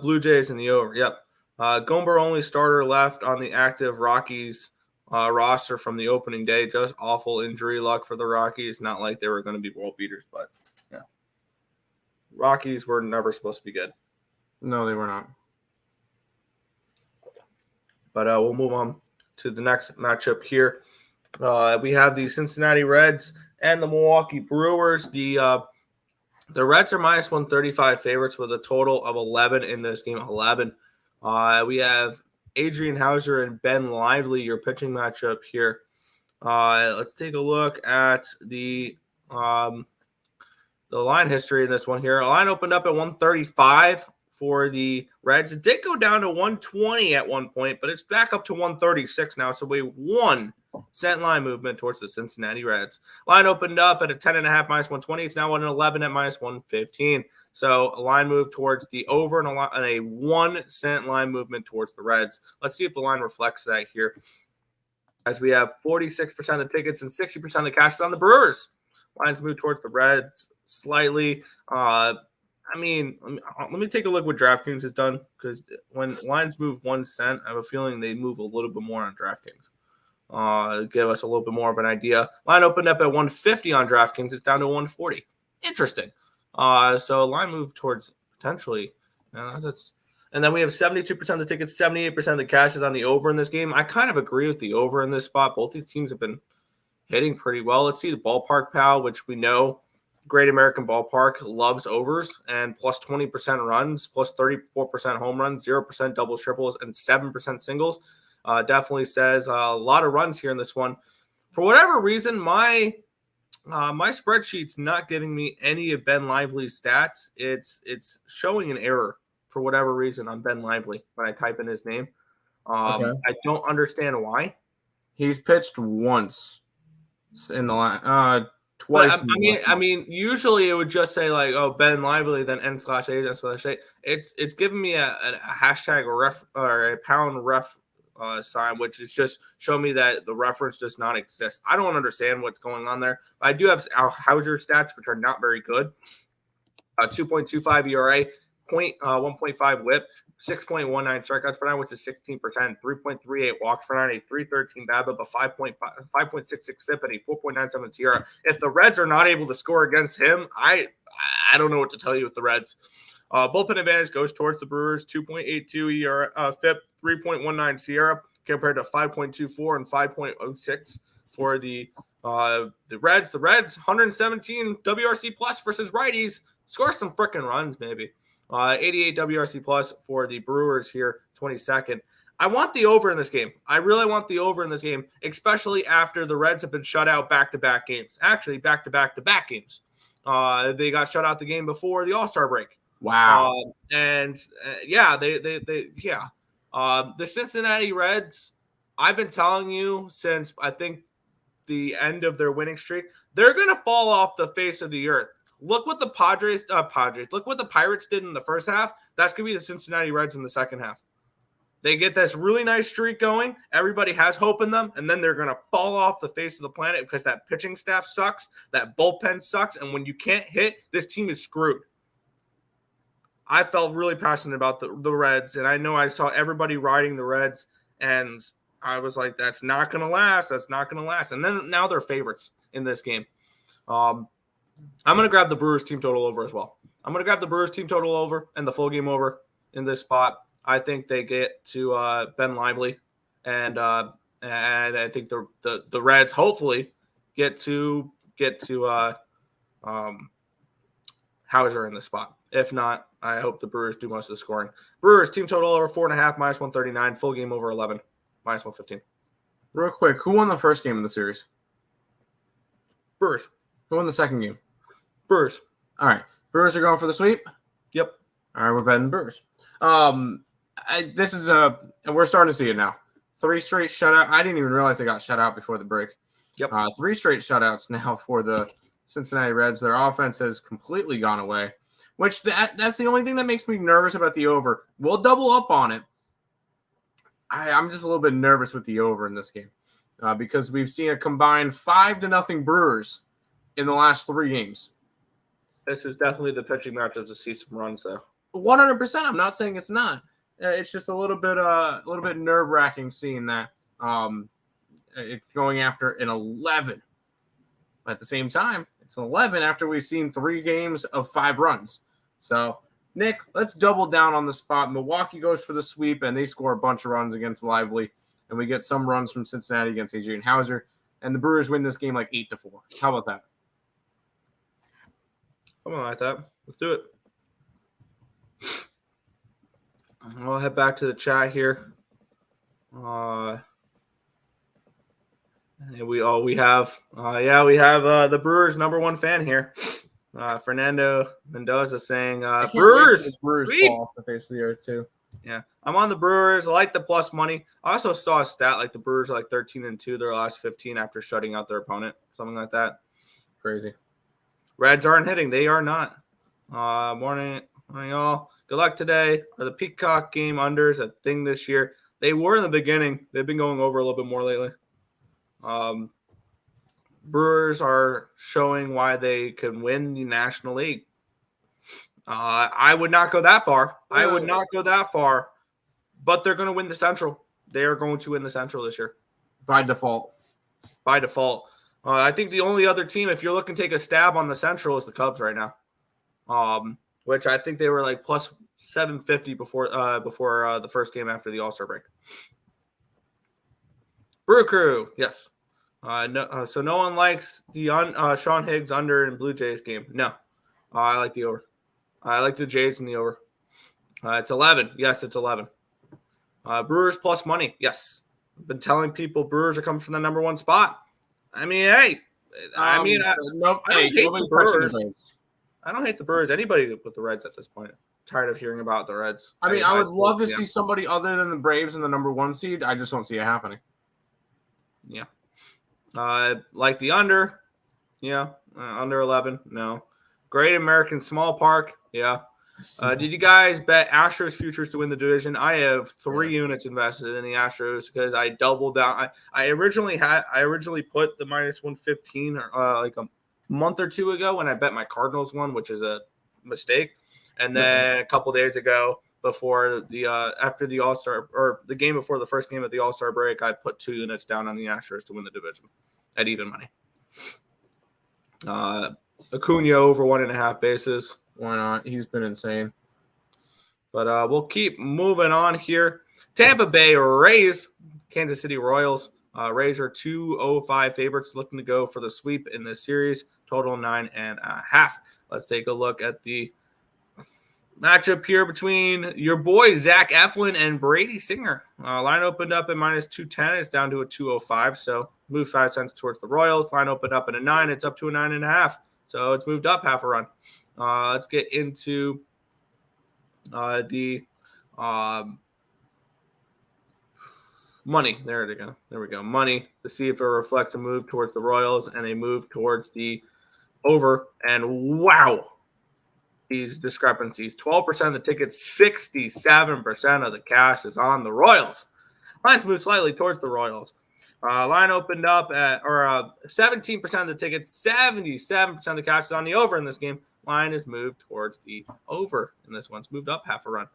Speaker 2: Blue Jays in the over. Yep. Gomber only starter left on the active Rockies roster from the opening day. Just awful injury luck for the Rockies. Not like they were going to be world beaters, but yeah. Rockies were never supposed to be good.
Speaker 3: No, they were not. But
Speaker 2: we'll move on to the next matchup here. We have the Cincinnati Reds and the Milwaukee Brewers. The Reds are -135 favorites with a total of 11 in this game. 11. We have Adrian Hauser and Ben Lively, your pitching matchup here. Let's take a look at the line history in this one here. A line opened up at 135 for the Reds. It did go down to 120 at one point, but it's back up to 136 now. So we 1 cent line movement towards the Cincinnati Reds. Line opened up at a 10.5 -120. It's now at an 11 at -115. So a line move towards the over and a 1 cent line movement towards the Reds. Let's see if the line reflects that here. as we have 46% of the tickets and 60% of the cash is on the Brewers. Lines move towards the Reds slightly. Let me take a look what DraftKings has done, because when lines move 1 cent, I have a feeling they move a little bit more on DraftKings. Give us a little bit more of an idea. Line opened up at 150 on DraftKings. It's down to 140. Interesting. So line moved towards potentially. And then we have 72% of the tickets, 78% of the cash is on the over in this game. I kind of agree with the over in this spot. Both these teams have been hitting pretty well. Let's see the ballpark pal, which we know Great American Ballpark loves overs, and plus 20% runs, plus 34% home runs, 0% doubles, triples, and 7% singles. Definitely says a lot of runs here in this one. For whatever reason, my spreadsheet's not giving me any of Ben Lively's stats. It's showing an error for whatever reason on Ben Lively when I type in his name. I don't understand why.
Speaker 3: He's pitched once in the line. Twice.
Speaker 2: I mean, usually it would just say like, oh, Ben Lively, then N/8, It's giving me a hashtag ref or a pound ref sign, which is just show me that the reference does not exist. I don't understand what's going on there. I do have Hauser stats, which are not very good. 2.25 ERA, 1.5 WHIP, 6.19 strikeouts per nine, which is 16%, 3.38 walks per nine, a 3.13 BABIP, a 5.66 FIP, and a 4.97 SIERA. If the Reds are not able to score against him, I don't know what to tell you with the Reds. Bullpen advantage goes towards the Brewers, 2.82 ERA, FIP, 3.19 SIERA, compared to 5.24 and 5.06 for the Reds. The Reds, 117 WRC plus versus righties. Score some freaking runs, maybe. 88 WRC plus for the Brewers here, 22nd. I want the over in this game. I really want the over in this game, especially after the Reds have been shut out back-to-back games. Actually, back-to-back-to-back games. They got shut out the game before the All-Star break.
Speaker 3: Wow.
Speaker 2: The Cincinnati Reds, I've been telling you since I think the end of their winning streak, they're going to fall off the face of the earth. Look what the look what the Pirates did in the first half. That's going to be the Cincinnati Reds in the second half. They get this really nice streak going. Everybody has hope in them, and then they're going to fall off the face of the planet because that pitching staff sucks, that bullpen sucks, and when you can't hit, this team is screwed. I felt really passionate about the Reds, and I know I saw everybody riding the Reds, and I was like, that's not going to last. That's not going to last. And then now they're favorites in this game. I'm going to grab the Brewers team total over as well. I'm going to grab the Brewers team total over and the full game over in this spot. I think they get to Ben Lively, and I think the Reds hopefully get to Hauser in this spot. If not, I hope the Brewers do most of the scoring. Brewers team total over 4.5, minus 139. Full game over 11, minus 115.
Speaker 3: Real quick, who won the first game of the series?
Speaker 2: Brewers.
Speaker 3: Who won the second game?
Speaker 2: Brewers.
Speaker 3: All right. Brewers are going for the sweep?
Speaker 2: Yep.
Speaker 3: All right, we're betting Brewers. We're starting to see it now. 3 straight shutout. I didn't even realize they got shut out before the break.
Speaker 2: Yep.
Speaker 3: 3 straight shutouts now for the Cincinnati Reds. Their offense has completely gone away, which that's the only thing that makes me nervous about the over. We'll double up on it. I'm just a little bit nervous with the over in this game because we've seen a combined 5-0 Brewers in the last 3 games.
Speaker 2: This is definitely the pitching matchup to see some runs, though.
Speaker 3: 100%. I'm not saying it's not. It's just a little bit nerve-wracking seeing that it's going after an 11. At the same time, it's an 11 after we've seen 3 games of 5 runs. So, Nick, let's double down on the spot. Milwaukee goes for the sweep, and they score a bunch of runs against Lively, and we get some runs from Cincinnati against Adrian Hauser, and the Brewers win this game like 8-4. How about that?
Speaker 2: Something like that. Let's do it. I'll head back to the chat here. We have the Brewers #1 fan here. Fernando Mendoza saying Brewers
Speaker 3: fall off the face of the earth too.
Speaker 2: Yeah, I'm on the Brewers. I like the plus money. I also saw a stat like the Brewers are like 13-2 their last 15 after shutting out their opponent, something like that.
Speaker 3: Crazy.
Speaker 2: Reds aren't hitting. They are not. Morning, y'all. Good luck today. Are the Peacock game unders a thing this year? They were in the beginning. They've been going over a little bit more lately. Brewers are showing why they can win the National League. I would not go that far. But they're going to win the Central. They are going to win the Central this year.
Speaker 3: By default.
Speaker 2: I think the only other team, if you're looking to take a stab on the Central, is the Cubs right now. Which I think they were like plus 750 before the first game after the All-Star break. Brew Crew, yes. So no one likes the Sean Higgs under in Blue Jays game. No, I like the over. I like the Jays in the over. It's 11. Yes, it's 11. Brewers plus money. Yes, I've been telling people Brewers are coming from the number 1 spot. I mean, hey, I don't hate the Brewers. I don't hate the Brewers. Anybody with the Reds at this point. I'm tired of hearing about the Reds.
Speaker 3: I mean, I would love to see somebody other than the Braves in the number 1 seed. I just don't see it happening.
Speaker 2: Yeah. Like the under. Yeah. Under 11. No. Great American Small Park. Yeah. Did you guys bet Astros futures to win the division? I have 3 units invested in the Astros because I doubled down. I originally put the minus 115 like a month or 2 ago when I bet my Cardinals one, which is a mistake. And then a couple days ago, before the after the All-Star or the game before the first game of the All-Star break, I put 2 units down on the Astros to win the division at even money. Acuna over 1.5 bases.
Speaker 3: Why not? He's been insane.
Speaker 2: But we'll keep moving on here. Tampa Bay Rays, Kansas City Royals. Rays are 205 favorites, looking to go for the sweep in this series. Total 9.5. Let's take a look at the matchup here between your boy Zach Eflin and Brady Singer. Line opened up at minus 210. It's down to a 205. So move 5 cents towards the Royals. Line opened up at a 9. It's up to a 9.5. So it's moved up half a run. Let's get into the money. There we go. Money to see if it reflects a move towards the Royals and a move towards the over. And wow, these discrepancies. 12% of the tickets, 67% of the cash is on the Royals. Lines moved slightly towards the Royals. Line opened up at 17% of the tickets, 77% of the cash is on the over in this game. Line is moved towards the over in this one. It's moved up half a run.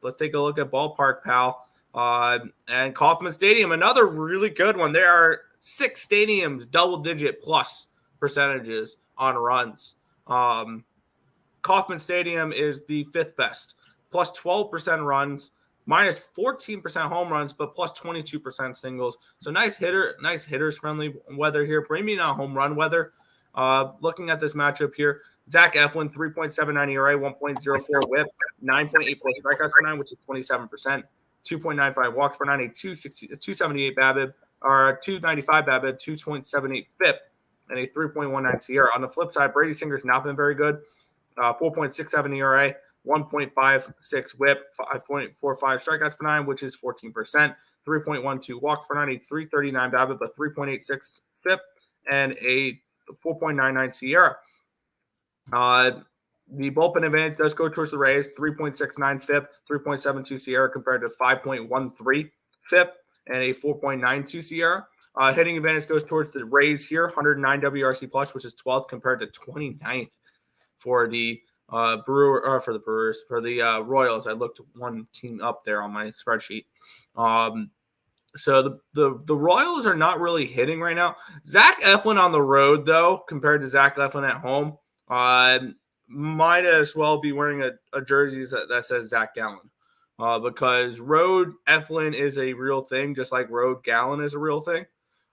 Speaker 2: Let's take a look at Ballpark Pal and Kauffman Stadium. Another really good one. There are 6 stadiums, double-digit plus percentages on runs. Kauffman Stadium is the 5th best, plus 12% runs, minus 14% home runs, but plus 22% singles. So nice hitters friendly weather here. Bring me now home run weather. Looking at this matchup here, Zach Eflin, 3.79 ERA, 1.04 whip, 9.8 plus strikeouts per 9, which is 27%, 2.95 walks per 9, a 278 BABIP, or 295 BABIP, 2.78 FIP, and a 3.19 Sierra. On the flip side, Brady Singer's not been very good. 4.67 ERA, 1.56 whip, 5.45 strikeouts per 9, which is 14%, 3.12 walks per 9, a 339 BABIP, a 3.86 FIP, and a 4.99 Sierra. The bullpen advantage does go towards the Rays, 3.69 FIP, 3.72 Sierra compared to 5.13 FIP and a 4.92 Sierra. Hitting advantage goes towards the Rays here, 109 WRC plus, which is 12th compared to 29th for the Royals. I looked one team up there on my spreadsheet. So the Royals are not really hitting right now. Zach Eflin on the road, though, compared to Zach Eflin at home, might as well be wearing a jersey that says Zach Gallen, because road Eflin is a real thing, just like road Gallen is a real thing.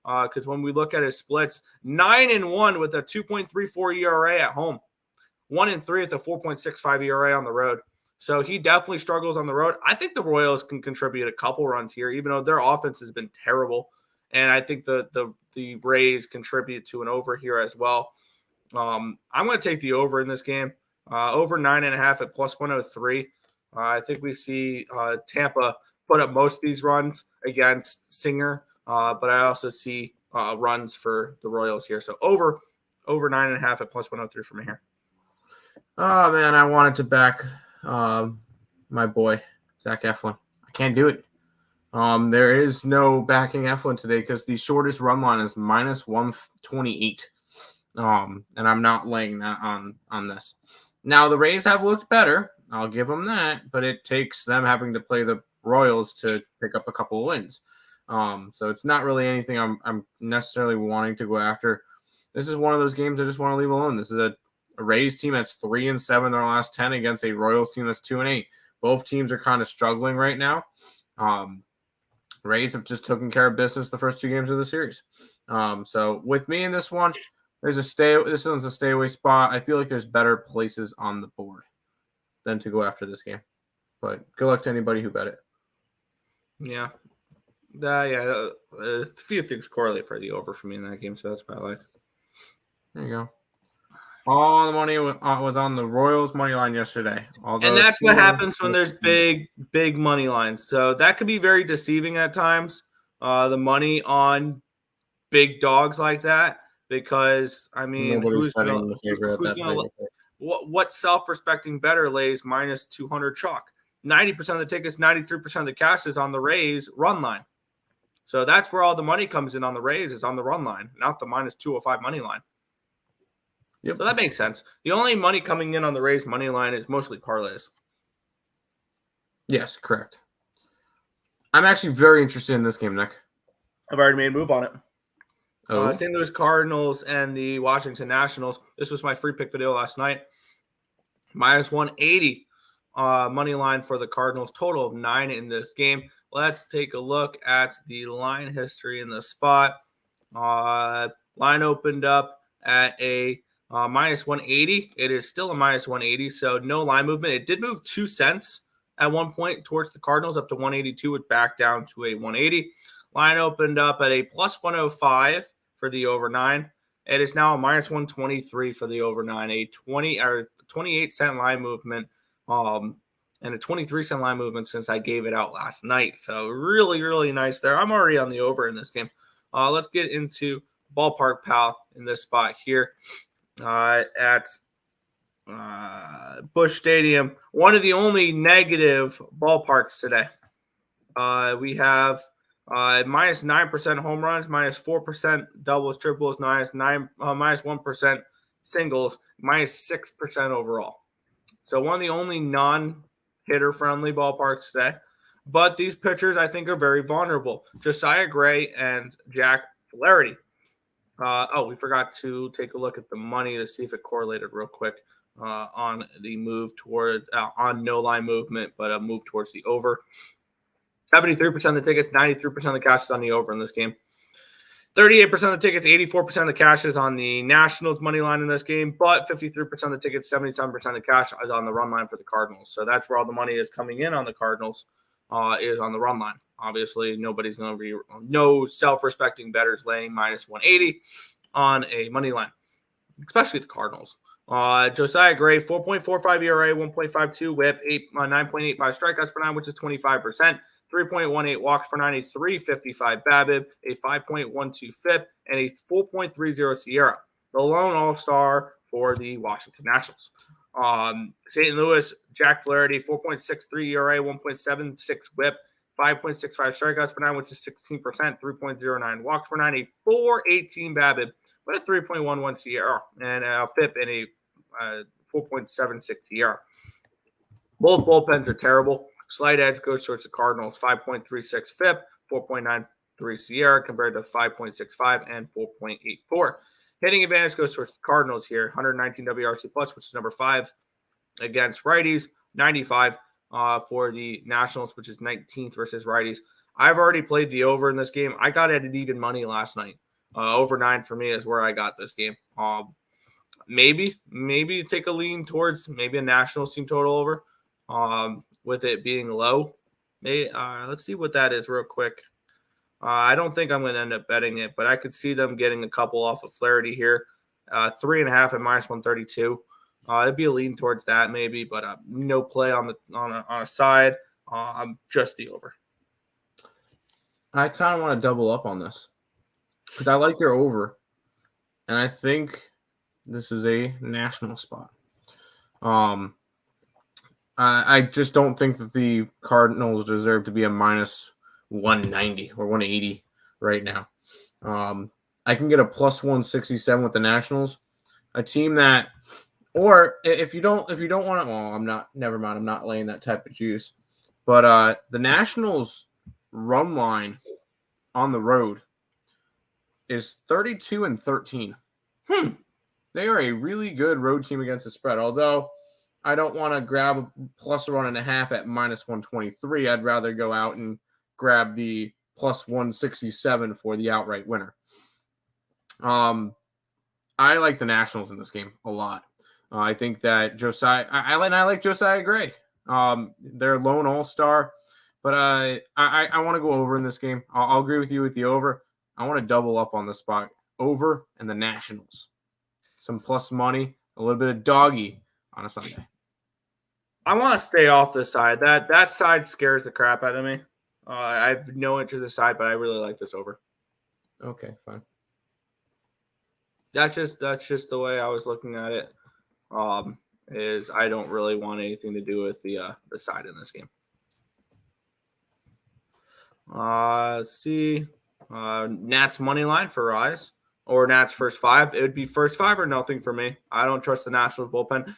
Speaker 2: Because when we look at his splits, 9-1 with a 2.34 ERA at home, 1-3 with a 4.65 ERA on the road. So he definitely struggles on the road. I think the Royals can contribute a couple runs here, even though their offense has been terrible. And I think the Rays contribute to an over here as well. I'm going to take the over in this game. Over 9.5 at plus 103. I think we see Tampa put up most of these runs against Singer, but I also see runs for the Royals here. So over 9.5 at plus 103 from here.
Speaker 3: Oh, man, I wanted to back my boy, Zach Eflin. I can't do it. There is no backing Eflin today because the shortest run line is minus 128. And I'm not laying that on this. Now, the Rays have looked better. I'll give them that, but it takes them having to play the Royals to pick up a couple of wins. So it's not really anything I'm necessarily wanting to go after. This is one of those games I just want to leave alone. This is a Rays team that's 3-7 their last 10 against a Royals team that's 2-8. Both teams are kind of struggling right now. Rays have just taken care of business the first 2 games of the series. So with me in this one, this one's a stay away spot. I feel like there's better places on the board than to go after this game. But good luck to anybody who bet it.
Speaker 2: Yeah. A few things correlate for the over for me in that game, so that's what I like.
Speaker 3: There you go. All the money was on the Royals money line yesterday.
Speaker 2: And that's what happens when there's big money lines. So that could be very deceiving at times, the money on big dogs like that, because, I mean, what self-respecting bettor lays minus 200 chalk? 90% of the tickets, 93% of the cash is on the Rays run line. So that's where all the money comes in on the Rays, is on the run line, not the minus 205 money line.
Speaker 3: Yep.
Speaker 2: So that makes sense. The only money coming in on the Rays money line is mostly parlays.
Speaker 3: Yes, correct. I'm actually very interested in this game, Nick.
Speaker 2: I've already made a move on it.
Speaker 3: Oh.
Speaker 2: St. Louis Cardinals and the Washington Nationals. This was my free pick video last night. Minus 180 money line for the Cardinals. Total of 9 in this game. Let's take a look at the line history in the spot. Line opened up at a minus 180. It is still a minus 180, so no line movement. It did move 2 cents at one point towards the Cardinals up to 182. It back down to a 180. Line opened up at a plus 105 for the over 9. It is now a minus 123 for the over 9. A 28 cent line movement, and a 23 cent line movement since I gave it out last night. So really, really nice there. I'm already on the over in this game. Let's get into Ballpark Pal in this spot here at Busch Stadium. One of the only negative ballparks today. We have minus 9% home runs, minus 4% doubles, triples, minus 1% singles, minus 6% overall. So one of the only non-hitter friendly ballparks today. But these pitchers, I think, are very vulnerable. Josiah Gray and Jack Flaherty. We forgot to take a look at the money to see if it correlated real quick on the move toward on no line movement, but a move towards the over. 73% of the tickets, 93% of the cash is on the over in this game. 38% of the tickets, 84% of the cash is on the Nationals money line in this game, but 53% of the tickets, 77% of the cash is on the run line for the Cardinals. So that's where all the money is coming in on the Cardinals, is on the run line. Obviously, nobody's going to be no self-respecting bettors laying minus 180 on a money line, especially the Cardinals. Josiah Gray, 4.45 ERA, 1.52 WHIP, 9.85 strikeouts per 9, which is 25%. 3.18 walks per 9, a 3.55 BABIP, a 5.12 FIP, and a 4.30 SIERA. The lone all-star for the Washington Nationals. St. Louis, Jack Flaherty, 4.63 ERA, 1.76 WHIP, 5.65 strikeouts per 9, which is 16%, 3.09 walks per 9, a 4.18 BABIP, but a 3.11 SIERA, and a FIP and a 4.76 SIERA. Both bullpens are terrible. Slight edge goes towards the Cardinals, 5.36 FIP, 4.93 SIERA compared to 5.65 and 4.84. Hitting advantage goes towards the Cardinals here, 119 WRC plus, which is number 5 against righties, 95 for the Nationals, which is 19th versus righties. I've already played the over in this game. I got it at even money last night. Over 9 for me is where I got this game. Maybe take a lean towards maybe a Nationals team total over. With it being low. Let's see what that is real quick. I don't think I'm going to end up betting it, but I could see them getting a couple off of Flaherty here. 3.5 at minus 132. It'd be a lean towards that maybe, but no play on a side. Just the over.
Speaker 3: I kind of want to double up on this because I like your over, and I think this is a national spot. I just don't think that the Cardinals deserve to be a minus 190 or 180 right now. I can get a plus 167 with the Nationals, a team that, or if you don't want to, well, never mind. I'm not laying that type of juice, but the Nationals run line on the road is 32-13. They are a really good road team against the spread. Although I don't want to grab a plus 1.5 at minus 123. I'd rather go out and grab the plus 167 for the outright winner. I like the Nationals in this game a lot. I think that Josiah, I like Josiah Gray. They're a lone all-star, but I want to go over in this game. I'll agree with you with the over. I want to double up on the spot over and the Nationals. Some plus money, a little bit of doggy on a Sunday.
Speaker 2: I want to stay off this side. That side scares the crap out of me. I have no interest in the side, but I really like this over.
Speaker 3: Okay, fine.
Speaker 2: That's just the way I was looking at it. Is I don't really want anything to do with the side in this game. Let's see. Nats money line for Rise or Nats first five. It would be first five or nothing for me. I don't trust the Nationals bullpen.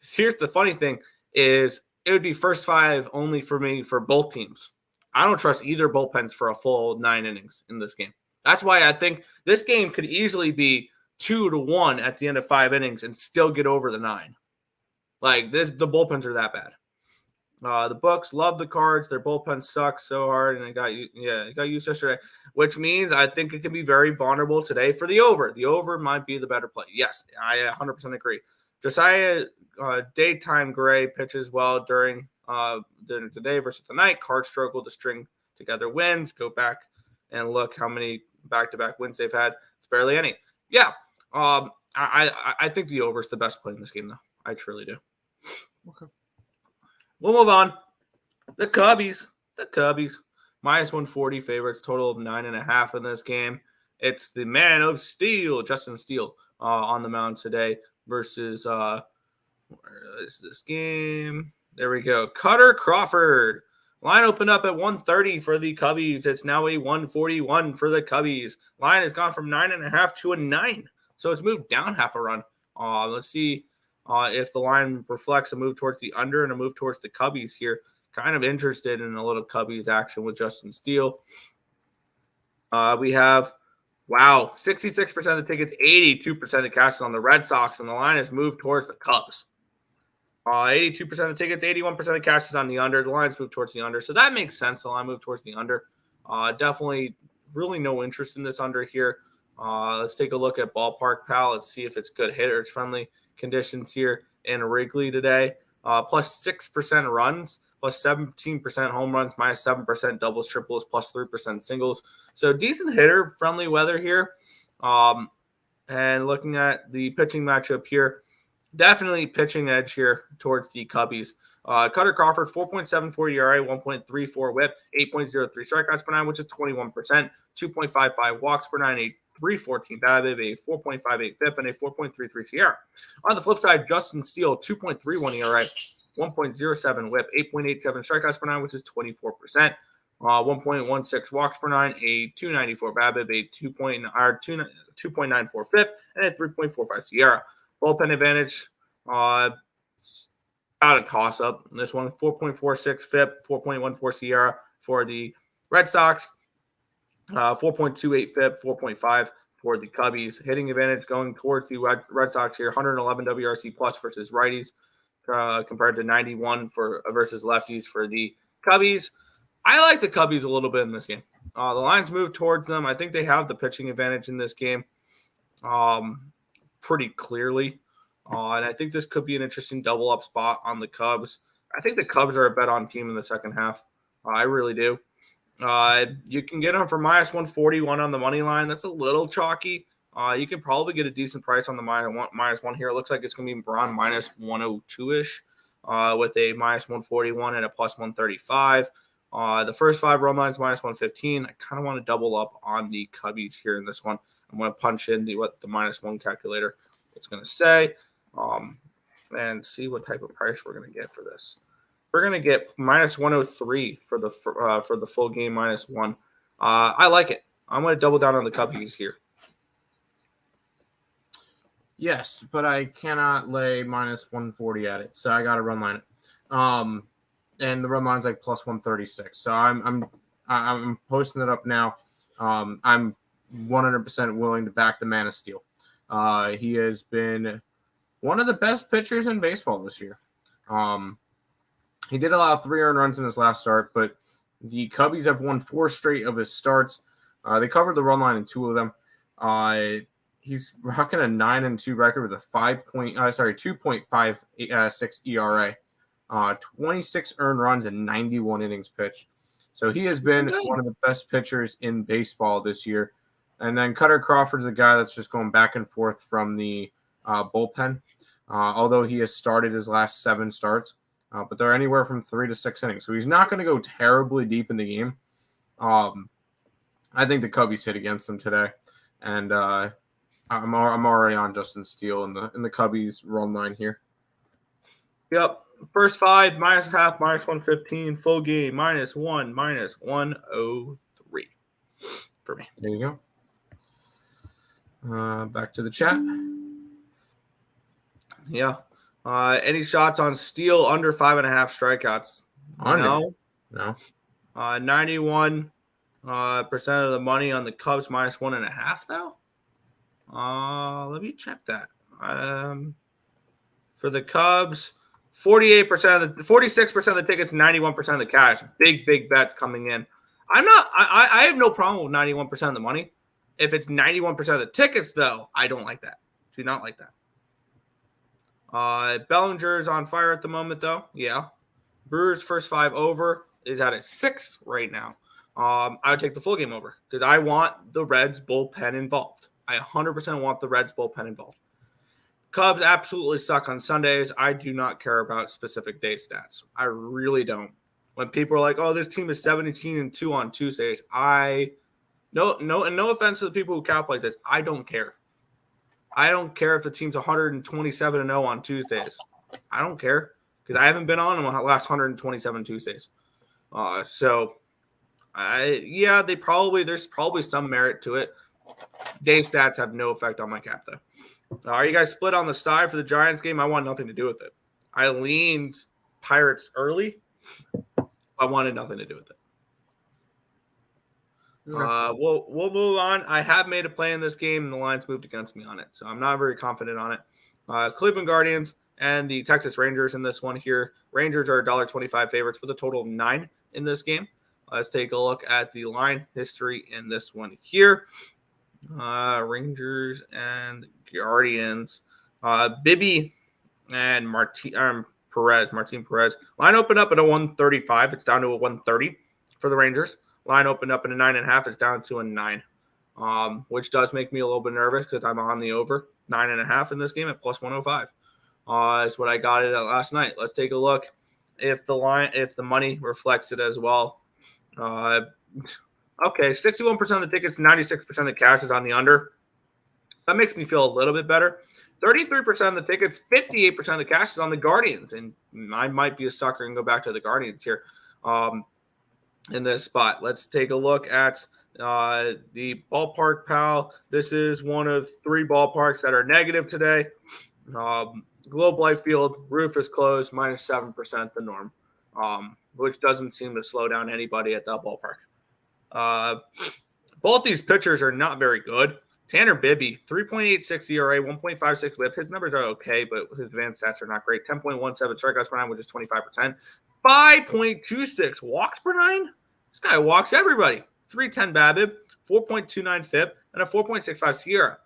Speaker 2: Here's the funny thing is it would be first five only for me for both teams. I don't trust either bullpens for a full 9 innings in this game. That's why I think this game could easily be 2-1 at the end of 5 innings and still get over the 9. Like this, the bullpens are that bad. The books love the Cards. Their bullpen sucks so hard, and it got used yesterday, which means I think it can be very vulnerable today for the over. The over might be the better play. Yes, I 100% agree. Josiah daytime Gray pitches well during the day versus the night. Cards struggle to string together wins. Go back and look how many back-to-back wins they've had. It's barely any. Yeah, I think the over is the best play in this game, though. I truly do.
Speaker 3: Okay.
Speaker 2: We'll move on. The Cubbies. Minus 140 favorites, total of 9.5 in this game. It's the man of steel, Justin Steele, on the mound today versus, where is this game? There we go. Cutter Crawford. Line opened up at 130 for the Cubbies. It's now a 141 for the Cubbies. Line has gone from 9.5 to a 9. So it's moved down half a run. Let's see if the line reflects a move towards the under and a move towards the Cubbies here. Kind of interested in a little Cubbies action with Justin Steele. We have, 66% of the tickets, 82% of the cash on the Red Sox, and the line has moved towards the Cubs. 82% of the tickets, 81% of the cash is on the under. The line's moved towards the under. So that makes sense. The line moved towards the under. Definitely really no interest in this under here. Let's take a look at Ballpark Pal. Let's see if it's good hitters friendly conditions here in Wrigley today. Plus 6% runs, plus 17% home runs, minus 7% doubles, triples, plus 3% singles. So decent hitter friendly weather here. And looking at the pitching matchup here, definitely pitching edge here towards the Cubbies. Cutter Crawford, 4.74 ERA, 1.34 whip, 8.03 strikeouts per 9, which is 21%, 2.55 walks per 9, a 3.14 BABIP, a 4.58 FIP, and a 4.33 Sierra. On the flip side, Justin Steele, 2.31 ERA, 1.07 whip, 8.87 strikeouts per 9, which is 24%, 1.16 walks per 9, a 2.94 BABIP, a 2.94 FIP, and a 3.45 Sierra. Bullpen advantage, out a toss-up. This one, 4.46 FIP, 4.14 Sierra for the Red Sox, 4.28 FIP, 4.5 for the Cubbies. Hitting advantage going towards the Red Sox here, 111 WRC plus versus righties, compared to 91 versus lefties for the Cubbies. I like the Cubbies a little bit in this game. The lines move towards them. I think they have the pitching advantage in this game. Pretty clearly. And I think this could be an interesting double up spot on the Cubs. I think the Cubs are a bet on team in the second half. I really do. You can get them for minus 141 on the money line. That's a little chalky. You can probably get a decent price on the minus one here. It looks like it's going to be around minus 102-ish with a minus 141 and a plus 135. The first 5 run lines minus 115. I kind of want to double up on the Cubbies here in this one. I'm going to punch in what the minus 1 calculator is going to say and see what type of price we're going to get for this. We're gonna get minus 103 for the full game, -1. I like it. I'm gonna double down on the Cubbies here.
Speaker 3: Yes, but I cannot lay minus 140 at it, so I got to run line it. And the run line's like plus 136. So I'm posting it up now. I'm 100% willing to back the Man of Steel. He has been one of the best pitchers in baseball this year. He did allow 3 earned runs in his last start, but the Cubbies have won 4 straight of his starts. They covered the run line in 2 of them. He's rocking a 9-2 record with a 2.56 ERA, 26 earned runs and 91 innings pitched. So he has been one of the best pitchers in baseball this year. And then Cutter Crawford is a guy that's just going back and forth from the bullpen, although he has started his last 7 starts. But they're anywhere from 3 to 6 innings. So he's not going to go terribly deep in the game. I think the Cubbies hit against them today. And I'm already on Justin Steele in the Cubbies run line here.
Speaker 2: Yep. First 5, -0.5, -115. Full game, -1, -103 for me.
Speaker 3: There you go. Back to the chat.
Speaker 2: Yeah. Any shots on Steele under 5.5 strikeouts?
Speaker 3: No.
Speaker 2: 91% of the money on the Cubs -1.5 though. Let me check that. For the Cubs, 46% of the tickets, 91% of the cash. Big bets coming in. I have no problem with 91% of the money. If it's 91% of the tickets, though, I don't like that. Do not like that. Bellinger's on fire at the moment, though. Yeah. Brewers' first 5 over is at a 6 right now. I would take the full game over because I want the Reds bullpen involved. I 100% want the Reds bullpen involved. Cubs absolutely suck on Sundays. I do not care about specific day stats. I really don't. When people are like, "Oh, this team is 17-2 on Tuesdays," no offense to the people who calculate this, I don't care. I don't care if the team's 127-0 on Tuesdays. I don't care because I haven't been on them on the last 127 Tuesdays. There's probably some merit to it. Day stats have no effect on my cap, though. Are you guys split on the side for the Giants game? I want nothing to do with it. I leaned Pirates early. I wanted nothing to do with it. We'll move on. I have made a play in this game, and the line's moved against me on it, so I'm not very confident on it. Cleveland Guardians and the Texas Rangers in this one here. Rangers are $1.25 favorites with a total of 9 in this game. Let's take a look at the line history in this one here. Rangers and Guardians. Bibby and Martin Perez. Line opened up at a 135. It's down to a 130 for the Rangers. Line opened up at a 9.5. It's down to a 9, which does make me a little bit nervous because I'm on the over 9.5 in this game at plus 105. That's what I got it at last night. Let's take a look if the money reflects it as well. Okay, 61% of the tickets, 96% of the cash is on the under. That makes me feel a little bit better. 33% of the tickets, 58% of the cash is on the Guardians. And I might be a sucker and go back to the Guardians here in this spot. Let's take a look at the ballpark, pal. This is one of 3 ballparks that are negative today. Globe Life Field, roof is closed, -7% the norm, which doesn't seem to slow down anybody at that ballpark. Both these pitchers are not very good. Tanner Bibby, 3.86 ERA, 1.56 whip. His numbers are okay, but his advanced stats are not great. 10.17 strikeouts per 9, which is 25%. 5.26 walks per 9. This guy walks everybody. 3.10 BABIP, 4.29 FIP, and a 4.65 SIERA.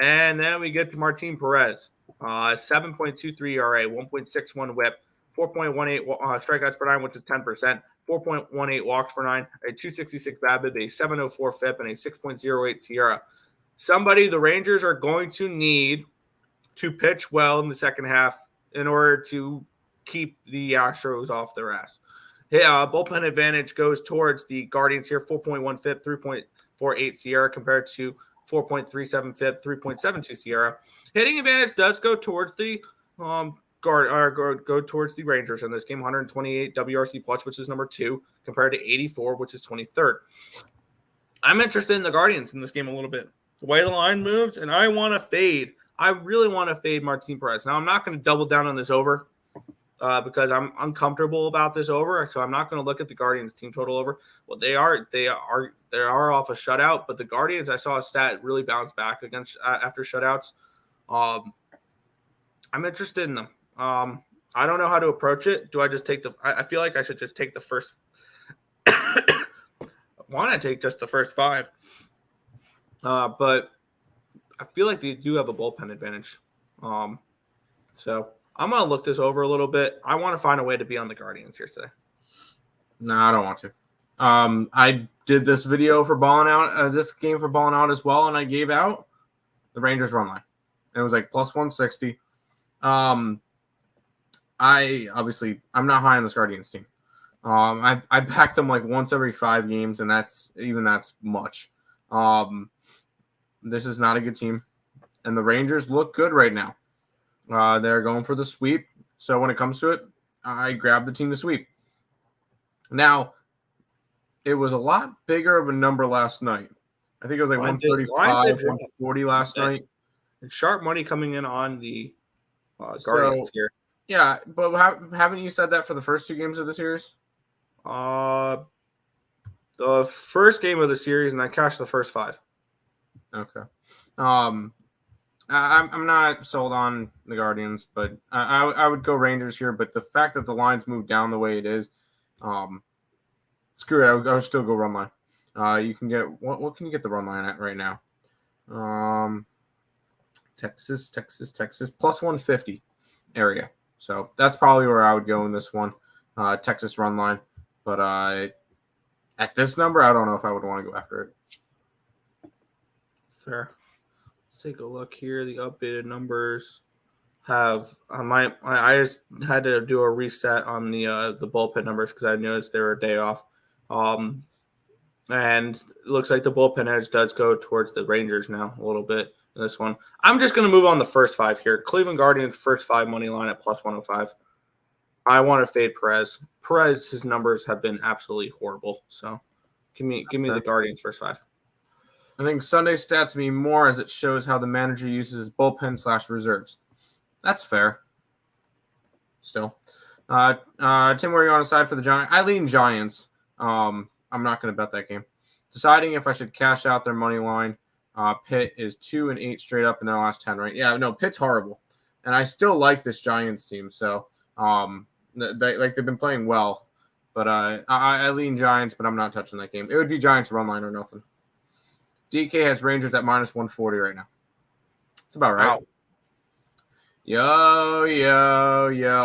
Speaker 2: And then we get to Martin Perez, 7.23 ERA, 1.61 whip, 4.18 strikeouts per 9, which is 10%. 4.18 walks per 9, a 266 BABIP, a 704 FIP, and a 6.08 SIERA. Somebody the Rangers are going to need to pitch well in the second half in order to keep the Astros off their ass. Bullpen advantage goes towards the Guardians here, 4.1 FIP, 3.48 SIERA compared to 4.37 FIP, 3.72 SIERA. Hitting advantage does go towards the go towards the Rangers in this game. 128 WRC plus, which is number 2, compared to 84, which is 23rd. I'm interested in the Guardians in this game a little bit. The way the line moves, and I want to fade. I really want to fade Martin Perez. Now, I'm not going to double down on this over because I'm uncomfortable about this over. So I'm not going to look at the Guardians team total over. Well, they are off a shutout, but the Guardians, I saw a stat really bounce back against after shutouts. I'm interested in them. I don't know how to approach it. Do I just take I feel like I should just take the first. I want to take just the first 5. But I feel like they do have a bullpen advantage. So I'm going to look this over a little bit. I want to find a way to be on the Guardians here today.
Speaker 3: No, I don't want to. I did this video for balling out, this game for balling out as well, and I gave out the Rangers run line. It was like plus 160. I'm not high on this Guardians team. I backed them like once every 5 games, and that's much. This is not a good team, and the Rangers look good right now. They're going for the sweep, so when it comes to it, I grabbed the team to sweep. Now, it was a lot bigger of a number last night. I think it was like 135, 140 last night.
Speaker 2: And sharp money coming in on the Guardians here.
Speaker 3: Yeah, but haven't you said that for the first 2 games of the series?
Speaker 2: The first game of the series, and I cashed the first 5.
Speaker 3: Okay. I'm not sold on the Guardians, but I would go Rangers here. But the fact that the lines moved down the way it is, screw it. I would still go run line. You can get what can you get the run line at right now? Texas plus 150 area. So that's probably where I would go in this one. Texas run line, but at this number, I don't know if I would want to go after it.
Speaker 2: Fair. Let's take a look here. The updated numbers have I just had to do a reset on the bullpen numbers because I noticed they were a day off. And it looks like the bullpen edge does go towards the Rangers now a little bit in this one. I'm just going to move on the first 5 here. Cleveland Guardians first 5 money line at plus 105. I want to fade Perez. Perez's numbers have been absolutely horrible. So give me the Guardians first 5.
Speaker 3: I think Sunday stats mean more as it shows how the manager uses bullpen/reserves. That's fair. Still. Tim, where are you on the side for the Giants? I lean Giants. I'm not going to bet that game. Deciding if I should cash out their money line. Pitt is 2-8 straight up in their last 10, right? Yeah, no, Pitt's horrible. And I still like this Giants team. So they've been playing well. But I lean Giants, but I'm not touching that game. It would be Giants run line or nothing. DK has Rangers at minus 140 right now. It's about right. Wow. Yo.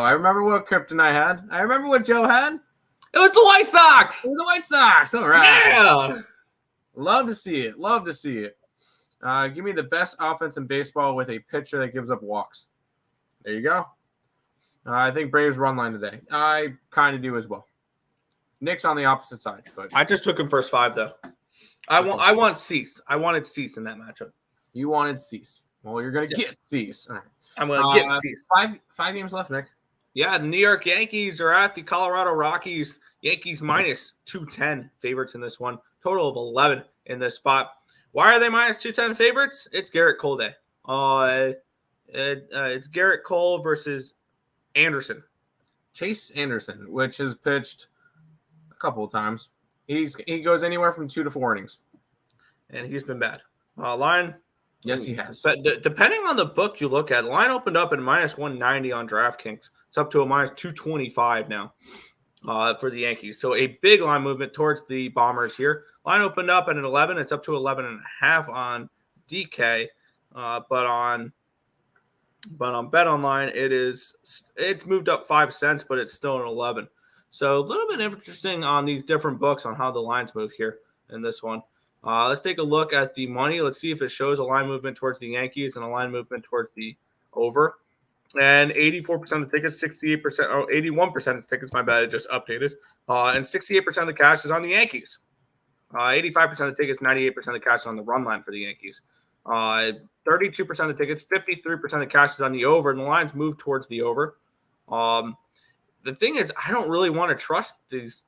Speaker 3: I remember what Krypton I had. I remember what Joe had.
Speaker 2: It was the White Sox.
Speaker 3: All right.
Speaker 2: Yeah.
Speaker 3: Love to see it. Give me the best offense in baseball with a pitcher that gives up walks. There you go. I think Braves run line today. I kind of do as well. Nick's on the opposite side. But
Speaker 2: I just took him first 5, though. I want Cease. I wanted Cease in that matchup.
Speaker 3: You wanted Cease. Well, you're going to get Cease. All right.
Speaker 2: I'm going to get Cease.
Speaker 3: 5 games left, Nick.
Speaker 2: Yeah, the New York Yankees are at the Colorado Rockies. Yankees minus 210 favorites in this one. Total of 11 in this spot. Why are they minus 210 favorites? It's Garrett Cole day. It's Garrett Cole versus Anderson.
Speaker 3: Chase Anderson, which has pitched a couple of times. He goes anywhere from 2 to 4 innings.
Speaker 2: And he's been bad. Line.
Speaker 3: Yes, he has.
Speaker 2: But depending on the book you look at, the line opened up at minus 190 on DraftKings. It's up to a minus 225 now for the Yankees. So a big line movement towards the Bombers here. Line opened up at an 11. It's up to 11.5 on DK. But on BetOnline, it's moved up 5 cents, but it's still an 11. So a little bit interesting on these different books on how the lines move here in this one. Let's take a look at the money. Let's see if it shows a line movement towards the Yankees and a line movement towards the over. And 84% of the tickets, 81% of the tickets, my bad, it just updated. And 68% of the cash is on the Yankees. 85% of the tickets, 98% of the cash is on the run line for the Yankees. 32% of the tickets, 53% of the cash is on the over, and the lines move towards the over. The thing is, I don't really want to trust these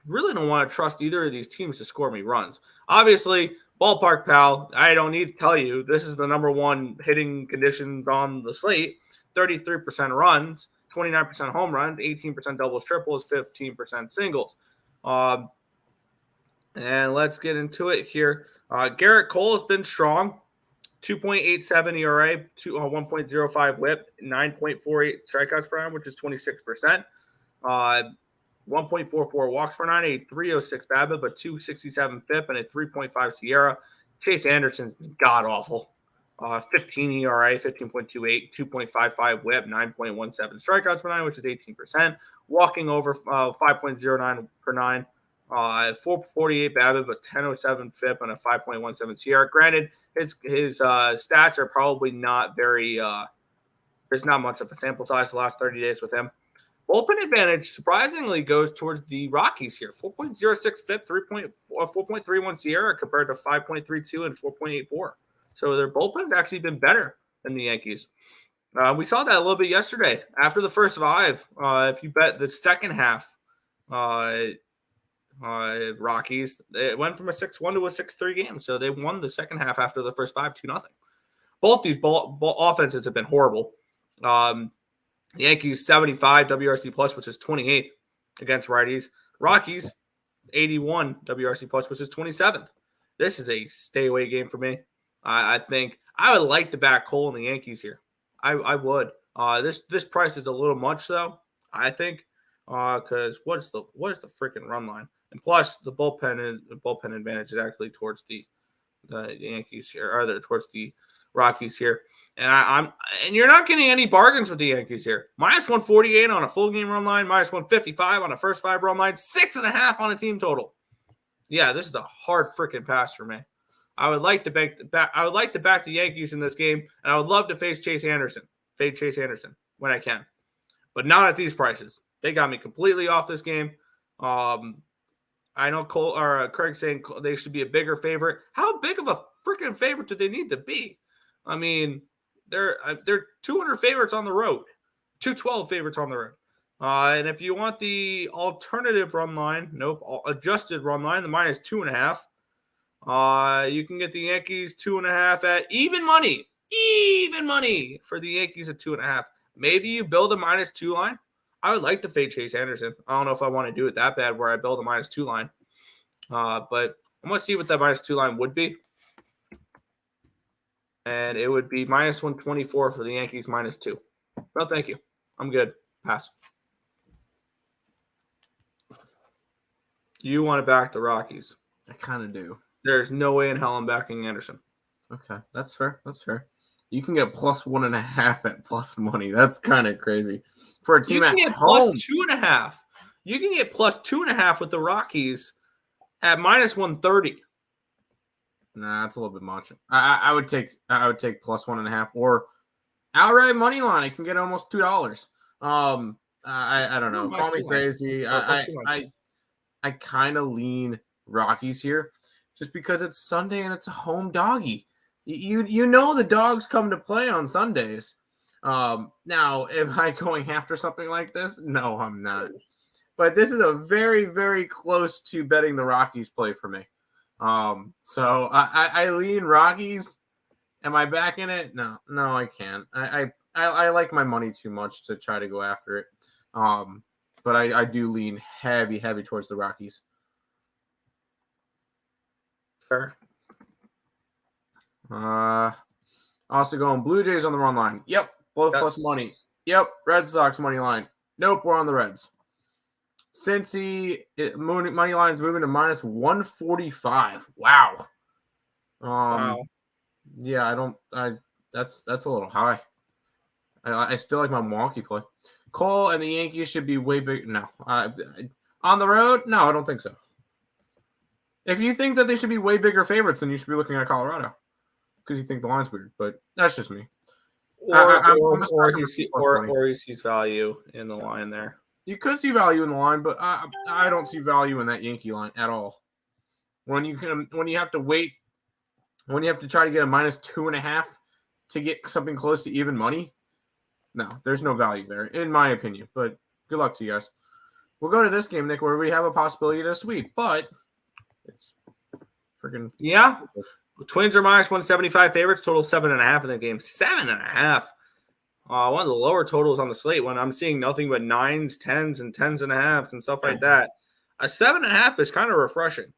Speaker 2: really don't want to trust either of these teams to score me runs. Obviously, ballpark pal, I don't need to tell you, this is the number one hitting conditions on the slate. 33% runs, 29% home runs, 18% doubles, triples, 15% singles. And let's get into it here. Garrett Cole has been strong. 2.87 ERA, 1.05 whip, 9.48 strikeouts per nine, which is 26%. 1.44 walks per nine, a 306 BABIP, but 267 FIP, and a 3.5 Sierra. Chase Anderson's god awful. 15 ERA, 15.28, 2.55 whip, 9.17 strikeouts per nine, which is 18%. Walking over 5.09 per nine. 448 BABIP, but 1007 FIP, and a 5.17 Sierra. Granted, his stats are probably not very. There's not much of a sample size the last 30 days with him. Bullpen advantage surprisingly goes towards the Rockies here. 4.06 FIP, 4.31 Sierra compared to 5.32 and 4.84. So their bullpen's actually been better than the Yankees. We saw that a little bit yesterday after the first 5. If you bet the second half, Rockies, it went from a 6-1 to a 6-3 game. So they won the second half after the first 5, 2-0. Both these ball offenses have been horrible. Yankees 75 WRC plus, which is 28th against righties. Rockies 81 WRC plus, which is 27th. This is a stay away game for me. I think I would like to back Cole and the Yankees here. I would. This price is a little much though. I think because what is the freaking run line? And plus the bullpen advantage is actually towards the Yankees here, or towards the Rockies here. And and you're not getting any bargains with the Yankees here. Minus 148 on a full game run line, minus 155 on a first 5 run line, 6.5 on a team total. Yeah, this is a hard freaking pass for me. I would like to back the Yankees in this game, and I would love to fade Chase Anderson when I can, but not at these prices. They got me completely off this game. I know Craig's saying they should be a bigger favorite. How big of a freaking favorite do they need to be? I mean, they're 200 favorites on the road, 212 favorites on the road. And if you want the alternative run line, adjusted run line, the minus 2.5. You can get the Yankees 2.5 at even money for the Yankees at 2.5. Maybe you build a minus 2 line. I would like to fade Chase Anderson. I don't know if I want to do it that bad where I build a minus 2 line. But I'm going to see what that minus 2 line would be. And it would be minus 124 for the Yankees, minus 2. No, thank you. I'm good. Pass. You want to back the Rockies.
Speaker 3: I kind of do.
Speaker 2: There's no way in hell I'm backing Anderson.
Speaker 3: Okay, that's fair. You can get plus 1.5 at plus money. That's kind of crazy. For a team at home. You can get
Speaker 2: plus 2.5. You can get plus 2.5 with the Rockies at minus 130.
Speaker 3: Nah, that's a little bit much. I would take plus 1.5 or outright money line. It can get almost $2. I don't know. Call me crazy. I kind of lean Rockies here, just because it's Sunday and it's a home doggy. You know the dogs come to play on Sundays. Now, am I going after something like this? No, I'm not. But this is a very, very close to betting the Rockies play for me. So I lean Rockies. Am I backing it? No, I can't. I like my money too much to try to go after it. But I do lean heavy towards the Rockies.
Speaker 2: Fair.
Speaker 3: Also going Blue Jays on the run line. Yep, both plus money. Yep, Red Sox money line. Nope, we're on the Reds. Cincy money line's moving to minus 145. Wow.
Speaker 2: Wow.
Speaker 3: Yeah, that's a little high. I still like my Milwaukee play. Cole and the Yankees should be way big. No, on the road. No, I don't think so. If you think that they should be way bigger favorites, then you should be looking at Colorado because you think the line's weird. But that's just me.
Speaker 2: Or he sees value in the line there.
Speaker 3: You could see value in the line, but I don't see value in that Yankee line at all. When you have to wait, when you have to try to get a minus 2.5 to get something close to even money, No, there's no value there, in my opinion. But good luck to you guys. We'll go to this game, Nick, where we have a possibility to sweep, but it's freaking
Speaker 2: The Twins are minus 175 favorites, total 7.5 in the game. 7.5. One of the lower totals on the slate when I'm seeing nothing but 9s, 10s, and 10.5s and stuff like that. A 7.5 is kind of refreshing.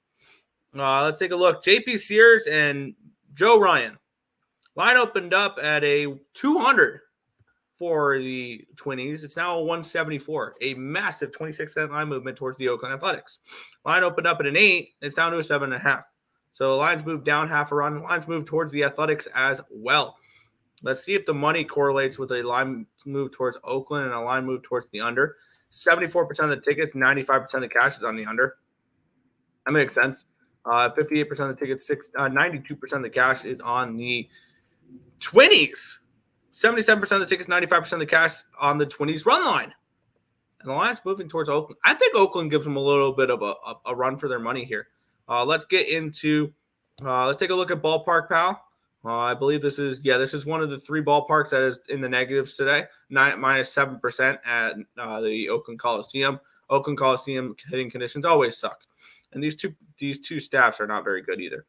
Speaker 2: Let's take a look. JP Sears and Joe Ryan. Line opened up at a 200 for the Twinnies. It's now a 174. A massive 26-cent line movement towards the Oakland Athletics. Line opened up at an 8. It's down to a 7.5. So the lines moved down half a run. Lines moved towards the Athletics as well. Let's see if the money correlates with a line move towards Oakland and a line move towards the under. 74% of the tickets, 95% of the cash is on the under. That makes sense. 58% of the tickets, 92% of the cash is on the Twinnies. 77% of the tickets, 95% of the cash on the Twinnies run line. And the line's moving towards Oakland. I think Oakland gives them a little bit of a run for their money here. Let's get into let's take a look at Ballpark Pal. I believe this is one of the 3 ballparks that is in the negatives today. Minus 7% at the Oakland Coliseum. Oakland Coliseum hitting conditions always suck. And these two staffs are not very good either.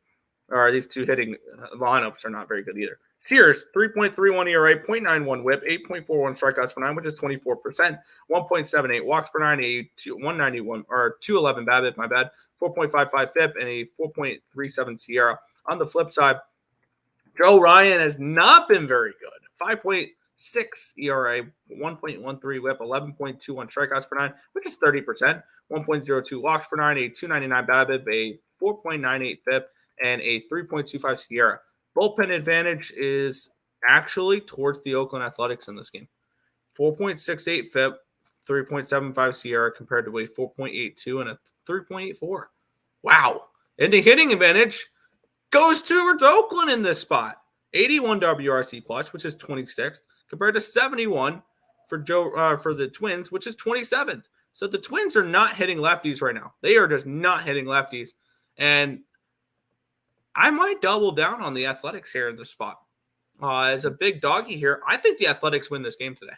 Speaker 2: Or these two hitting lineups are not very good either. Sears, 3.31 ERA, 0.91 whip, 8.41 strikeouts per 9, which is 24%, 1.78 walks per 9, a 191 or 211 BABIP, my bad, 4.55 FIP, and a 4.37 Sierra. On the flip side, Joe Ryan has not been very good. 5.6 ERA, 1.13 whip, 11.21 strikeouts per 9, which is 30%, 1.02 walks per 9, a 299 BABIP, a 4.98 FIP, and a 3.25 Sierra. Bullpen advantage is actually towards the Oakland Athletics in this game. 4.68 FIP, 3.75 Sierra compared to a 4.82 and a 3.84. Wow. And the hitting advantage goes towards Oakland in this spot. 81 WRC plus, which is 26th, compared to 71 for the Twins, which is 27th. So the Twins are not hitting lefties right now. They are just not hitting lefties. And I might double down on the Athletics here in this spot. As a big doggy here, I think the Athletics win this game today.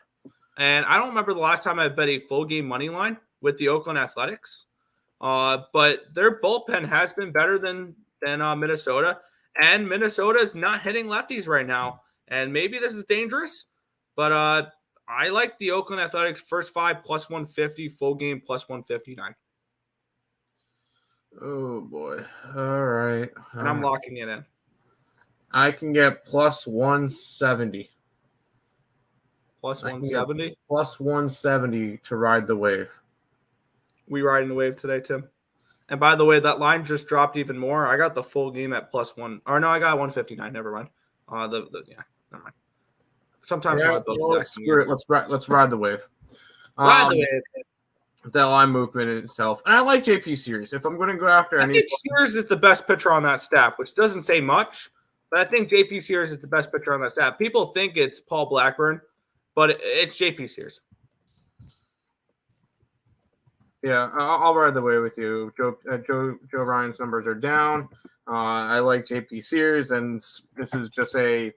Speaker 2: And I don't remember the last time I bet a full game money line with the Oakland Athletics. But their bullpen has been better than Minnesota. And Minnesota is not hitting lefties right now. And maybe this is dangerous. But I like the Oakland Athletics first 5 plus 150, full game plus 159.
Speaker 3: Oh, boy. All right.
Speaker 2: And I'm locking it in.
Speaker 3: I can get plus 170.
Speaker 2: Plus 170?
Speaker 3: Plus 170 to ride the wave.
Speaker 2: We riding the wave today, Tim. And by the way, that line just dropped even more. I got the full game at plus 1. Or no, I got 159. Never mind. Never mind. Sometimes
Speaker 3: screw it. Let's ride the wave.
Speaker 2: Ride the wave.
Speaker 3: That line movement in itself. And I like JP Sears. If I'm going to go after
Speaker 2: I think Sears is the best pitcher on that staff, which doesn't say much, but I think JP Sears is the best pitcher on that staff. People think it's Paul Blackburn, but it's JP Sears.
Speaker 3: Yeah, I'll ride the way with you. Joe Ryan's numbers are down. I like JP Sears, and this is just I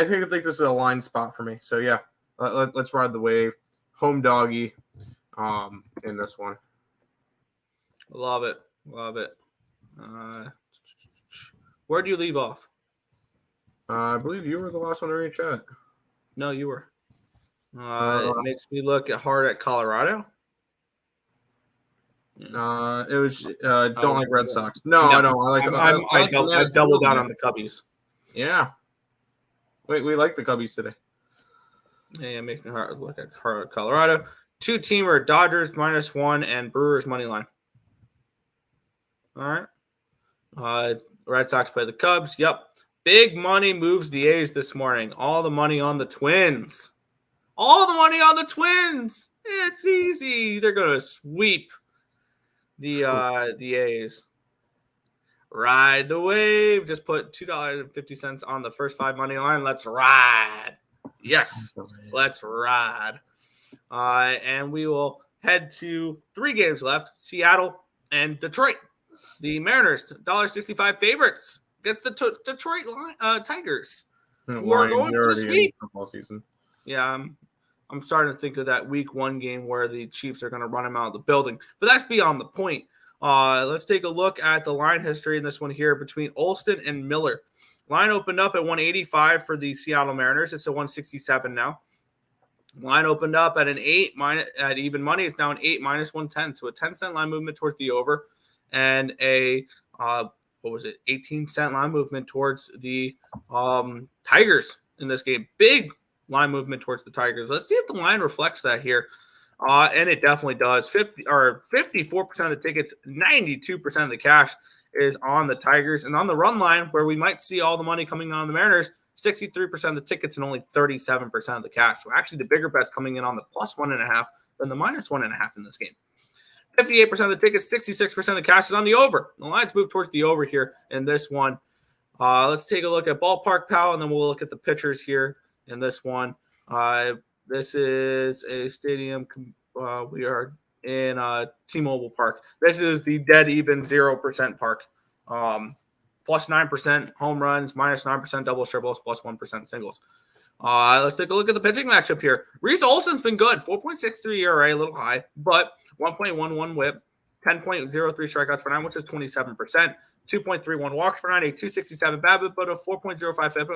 Speaker 3: think this is a line spot for me. So, yeah, let's ride the wave. Home doggy. In this one.
Speaker 2: Love it. Where do you leave off?
Speaker 3: I believe you were the last one to read chat.
Speaker 2: No, you were. It makes me look hard at Colorado.
Speaker 3: It was don't like Red Sox. No, I don't. I
Speaker 2: double down on the Cubbies.
Speaker 3: Yeah. We like the Cubbies today.
Speaker 2: Yeah, it makes me hard look at Colorado. 2-teamer, Dodgers -1 and Brewers money line. All right. Red Sox play the Cubs. Yep. Big money moves the A's this morning. All the money on the Twins. It's easy. They're going to sweep the A's. Ride the wave. Just put $2.50 on the first 5 money line. Let's ride. Yes. Let's ride. And we will head to 3 games left, Seattle and Detroit. The Mariners, $1.65 favorites against the Detroit Tigers, who are going for the sweep.
Speaker 3: Football season.
Speaker 2: Yeah, I'm starting to think of that week 1 game where the Chiefs are going to run him out of the building. But that's beyond the point. Let's take a look at the line history in this one here between Olston and Miller. Line opened up at 185 for the Seattle Mariners. It's a 167 now. Line opened up at an 8 at even money. It's now an 8 minus 110. So a 10-cent line movement towards the over, and a 18-cent line movement towards the Tigers in this game. Big line movement towards the Tigers. Let's see if the line reflects that here. And it definitely does. 54% of the tickets, 92% of the cash is on the Tigers. And on the run line, where we might see all the money coming on the Mariners, 63% of the tickets and only 37% of the cash. So actually the bigger bets coming in on the plus 1.5 than the minus 1.5 in this game. 58% of the tickets, 66% of the cash is on the over. The lines move towards the over here in this one. Let's take a look at Ballpark Pal, and then we'll look at the pitchers here in this one. This is a stadium. We are in T-Mobile Park. This is the dead even 0% park. Plus 9% home runs, minus 9% doubles, triples, plus 1% singles. Let's take a look at the pitching matchup here. Reese Olson's been good. 4.63 ERA, a little high, but 1.11 whip, 10.03 strikeouts per 9, which is 27%. 2.31 walks per 9, a 267 BABIP, but a 4.05 FIP,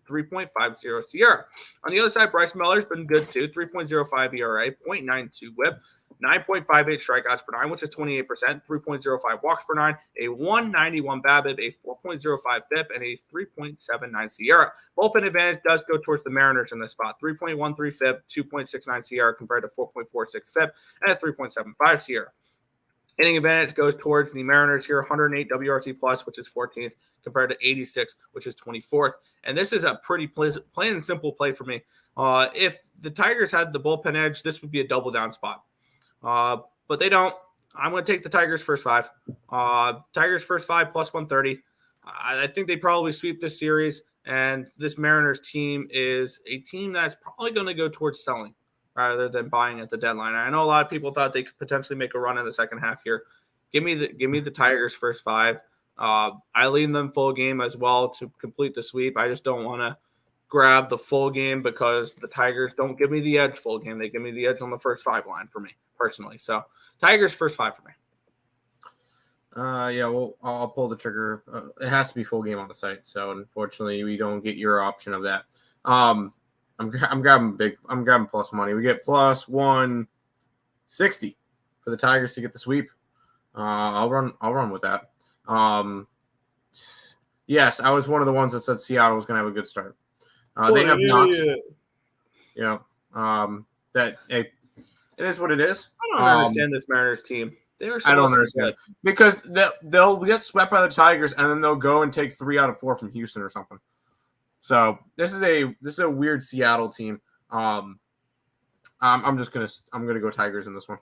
Speaker 2: 3.50 Sierra. On the other side, Bryce Miller's been good too. 3.05 ERA, 0.92 whip, 9.58 strikeouts per 9, which is 28%, 3.05 walks per 9, a 191 BABIP, a 4.05 FIP, and a 3.79 Sierra. Bullpen advantage does go towards the Mariners in this spot. 3.13 FIP, 2.69 Sierra compared to 4.46 FIP, and a 3.75 Sierra. Inning advantage goes towards the Mariners here, 108 WRC plus, which is 14th, compared to 86, which is 24th. And this is a pretty plain and simple play for me. If the Tigers had the bullpen edge, this would be a double down spot. But they don't. I'm going to take the Tigers first 5. Tigers first 5 plus 130. I think they probably sweep this series, and this Mariners team is a team that's probably going to go towards selling rather than buying at the deadline. I know a lot of people thought they could potentially make a run in the second half here. Give me the Tigers first 5. I lean them full game as well to complete the sweep. I just don't want to grab the full game because the Tigers don't give me the edge full game. They give me the edge on the first 5 line for me personally. So Tigers first 5 for me.
Speaker 3: Yeah, well, I'll pull the trigger. It has to be full game on the site. So unfortunately, we don't get your option of that. I'm grabbing plus money. We get plus 160 for the Tigers to get the sweep. I'll run with that. Yes, I was one of the ones that said Seattle was going to have a good start. They have not. Yeah. It is what it is.
Speaker 2: I don't understand this Mariners team.
Speaker 3: I don't understand because they'll get swept by the Tigers and then they'll go and take 3 out of 4 from Houston or something. So this is a weird Seattle team. I'm gonna go Tigers in this one.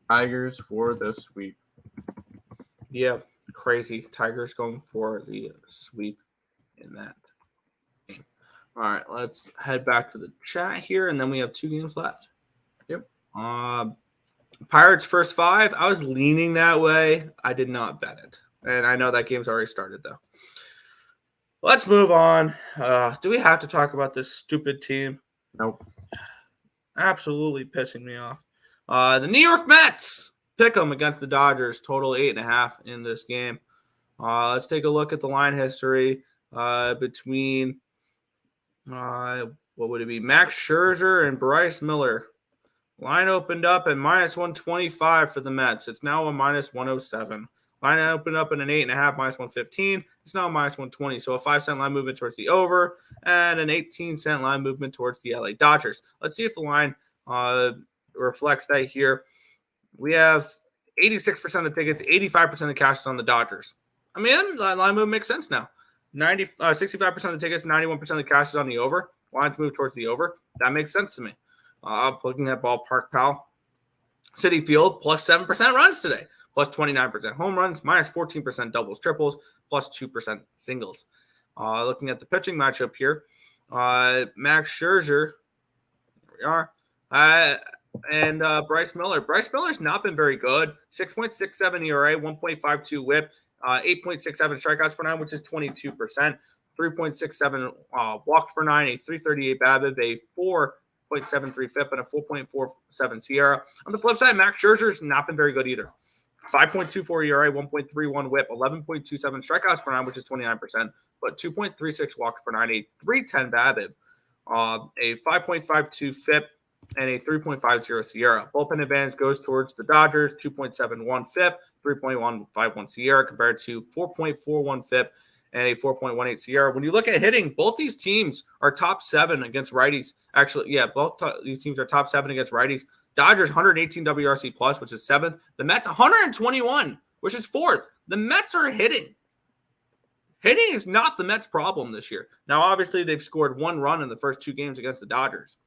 Speaker 3: Tigers for the sweep.
Speaker 2: Yeah, crazy. Tigers going for the sweep in that game. All right, let's head back to the chat here, and then we have 2 games left.
Speaker 3: Yep.
Speaker 2: Pirates first 5. I was leaning that way. I did not bet it, and I know that game's already started though. Let's move on. Do we have to talk about this stupid team?
Speaker 3: Nope.
Speaker 2: Absolutely pissing me off. The New York Mets pick them against the Dodgers. Total 8.5 in this game. Let's take a look at the line history between what would it be? Max Scherzer and Bryce Miller. Line opened up at minus 125 for the Mets. It's now a minus 107. Line opened up at an 8.5, minus 115. It's now minus 120. So a 5-cent line movement towards the over and an 18-cent line movement towards the LA Dodgers. Let's see if the line reflects that here. We have 86% of the tickets, 85% of the cash is on the Dodgers. I mean, that line movement makes sense now. 65% of the tickets, 91% of the cash is on the over. Lines move towards the over. That makes sense to me. Looking at Ballpark Pal. Citi Field, plus 7% runs today. Plus 29% home runs, minus 14% doubles, triples, plus 2% singles. Looking at the pitching matchup here, Max Scherzer, here we are, and Bryce Miller. Bryce Miller's not been very good. 6.67 ERA, 1.52 whip, 8.67 strikeouts per 9, which is 22%. 3.67 walks per 9, a 338 BABIP, a 4.73 FIP, and a 4.47 SIERA. On the flip side, Max Scherzer's not been very good either. 5.24 ERA, 1.31 WHIP, 11.27 strikeouts per nine, which is 29%, but 2.36 walks per nine, a 3.10 BABIP, a 5.52 FIP, and a 3.50 SIERA. Bullpen advantage goes towards the Dodgers, 2.71 FIP, 3.151 SIERA compared to 4.41 FIP and a 4.18 SIERA. When you look at hitting, both these teams are top 7 against righties. Actually, yeah, these teams are top 7 against righties. Dodgers 118 WRC plus, which is 7th. The Mets 121, which is 4th. The Mets are hitting. Hitting is not the Mets' problem this year. Now, obviously, they've scored 1 run in the first 2 games against the Dodgers.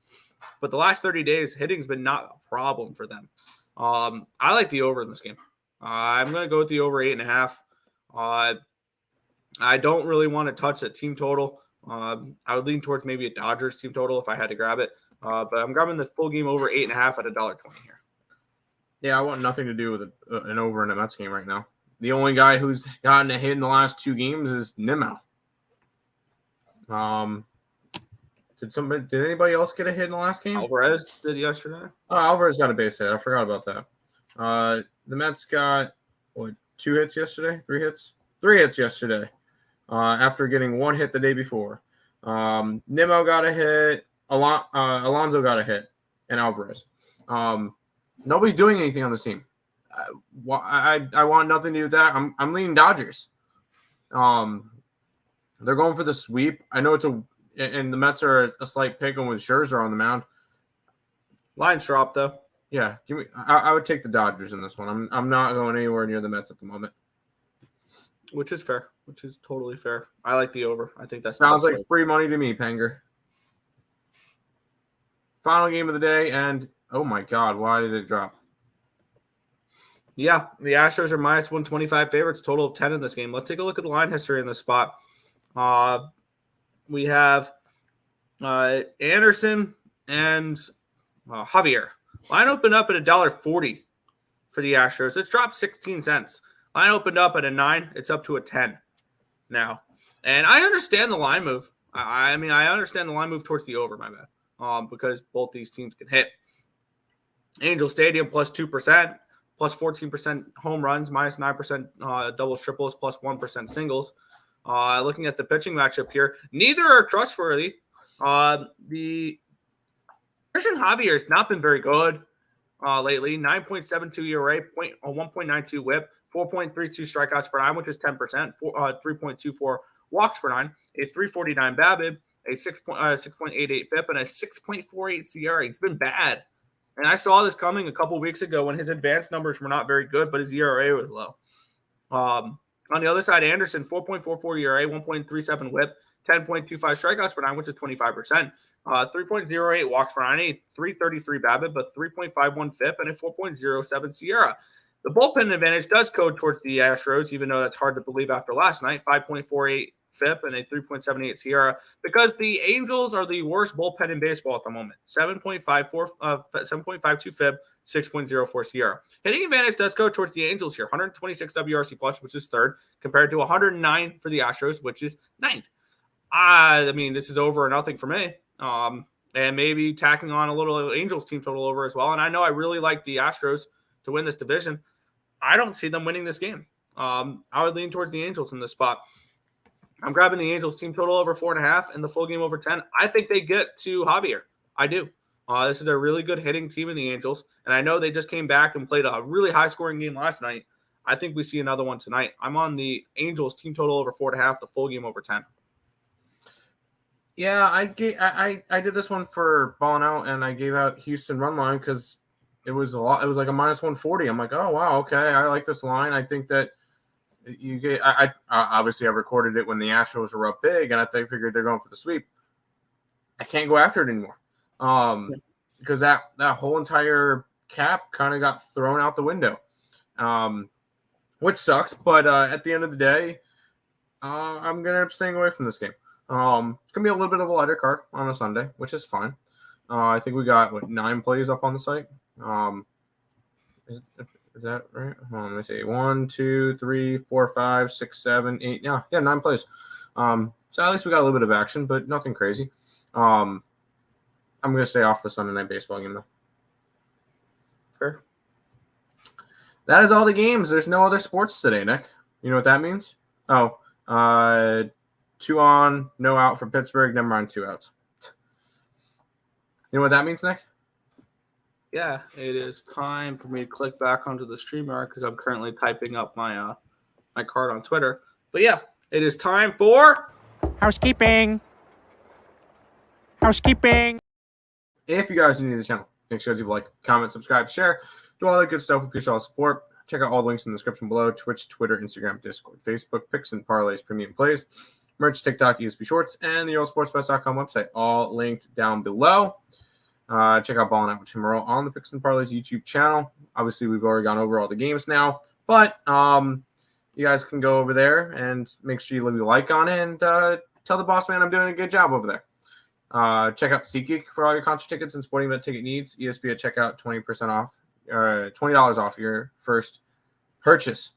Speaker 2: But the last 30 days, hitting's been not a problem for them. I like the over in this game. I'm going to go with the over 8.5. I don't really want to touch a team total. I would lean towards maybe a Dodgers team total if I had to grab it. But I'm grabbing the full game over 8.5 at $1.20 here. Yeah,
Speaker 3: I want nothing to do with an over in a Mets game right now. The only guy who's gotten a hit in the last 2 games is Nimmo. Did anybody else get a hit in the last game?
Speaker 2: Alvarez did yesterday.
Speaker 3: Oh, Alvarez got a base hit. I forgot about that. The Mets got 2 hits yesterday? 3 hits? 3 hits yesterday. After getting 1 hit the day before. Nimmo got a hit. Alonso got a hit, and Alvarez. Nobody's doing anything on this team. I want nothing to do with that. I'm leaning Dodgers. They're going for the sweep. I know and the Mets are a slight pick with Scherzer on the mound.
Speaker 2: Line's dropped though.
Speaker 3: Yeah, I would take the Dodgers in this one. I'm not going anywhere near the Mets at the moment.
Speaker 2: Which is fair. Which is totally fair. I like the over. I think that
Speaker 3: sounds like free money to me, Penger. Final game of the day, and oh my God, why did it drop?
Speaker 2: Yeah, the Astros are minus 125 favorites, total of 10 in this game. Let's take a look at the line history in this spot. We have Anderson and Javier. Line opened up at $1.40 for the Astros. It's dropped 16 cents. Line opened up at a 9. It's up to a 10 now. And I understand the line move. I understand the line move towards the over, my bad. Because both these teams can hit. Angel Stadium plus 2%, plus 14% home runs, minus 9% doubles, triples, plus 1% singles. Looking at the pitching matchup here, neither are trustworthy. The Christian Javier has not been very good lately. 9.72 ERA, 1.92 WHIP, 4.32 strikeouts per nine, which is 10%, 3.24 walks per nine, a 3.49 BABIP, a 6.88 FIP, and a 6.48 SIERA. It's been bad. And I saw this coming a couple weeks ago when his advanced numbers were not very good, but his ERA was low. On the other side, Anderson, 4.44 ERA, 1.37 WHIP, 10.25 strikeouts per nine, which is 25%, 3.08 walks per nine, a 3.33 BABIP, but 3.51 FIP, and a 4.07 SIERA. The bullpen advantage does go towards the Astros, even though that's hard to believe after last night, 5.48 FIP and a 3.78 SIERA, because the Angels are the worst bullpen in baseball at the moment. 7.52 FIP, 6.04 SIERA. Hitting advantage does go towards the Angels here. 126 WRC plus, which is 3rd, compared to 109 for the Astros, which is 9th. This is over or nothing for me. And maybe tacking on a little Angels team total over as well. And I know I really like the Astros to win this division. I don't see them winning this game. I would lean towards the Angels in this spot. I'm grabbing the Angels team total over 4.5 and the full game over 10. I think they get to Javier. I do. This is a really good hitting team in the Angels. And I know they just came back and played a really high-scoring game last night. I think we see another one tonight. I'm on the Angels team total over 4.5, the full game over 10.
Speaker 3: Yeah, I did this one for balling out, and I gave out Houston run line because it was a lot. It was like a minus 140. I'm like, oh wow, okay, I like this line. I think that you get. I obviously I recorded it when the Astros were up big, and I figured they're going for the sweep. I can't go after it anymore, because that whole entire cap kind of got thrown out the window, which sucks. But at the end of the day, I'm gonna end up staying away from this game. It's gonna be a little bit of a lighter card on a Sunday, which is fine. I think we got 9 plays up on the site. Is that right? Hold on, let me see. 1, 2, 3, 4, 5, 6, 7, 8. Yeah, 9 plays. So at least we got a little bit of action, but nothing crazy. I'm going to stay off the Sunday Night Baseball game, though.
Speaker 2: Sure.
Speaker 3: That is all the games. There's no other sports today, Nick. You know what that means? Oh, 2 on, no out for Pittsburgh. Never mind, 2 outs. You know what that means, Nick?
Speaker 4: Yeah, it is time for me to click back onto the StreamYard because I'm currently typing up my my card on Twitter. But yeah, it is time for
Speaker 5: housekeeping. Housekeeping.
Speaker 3: If you guys are new to the channel, make sure you like, comment, subscribe, share, do all that good stuff. We appreciate all the support. Check out all the links in the description below: Twitch, Twitter, Instagram, Discord, Facebook, Picks and Parleys, Premium Plays, merch, TikTok, ESP Shorts, and the EarleSportsBets.com website, all linked down below. Check out Ballin' Out with Tim Earle on the Picks and Parleys YouTube channel. Obviously, we've already gone over all the games now, but you guys can go over there and make sure you leave a like on it and tell the boss man I'm doing a good job over there. Check out SeatGeek for all your concert tickets and sporting event ticket needs. ESP at checkout, 20% off, $20 off your first purchase.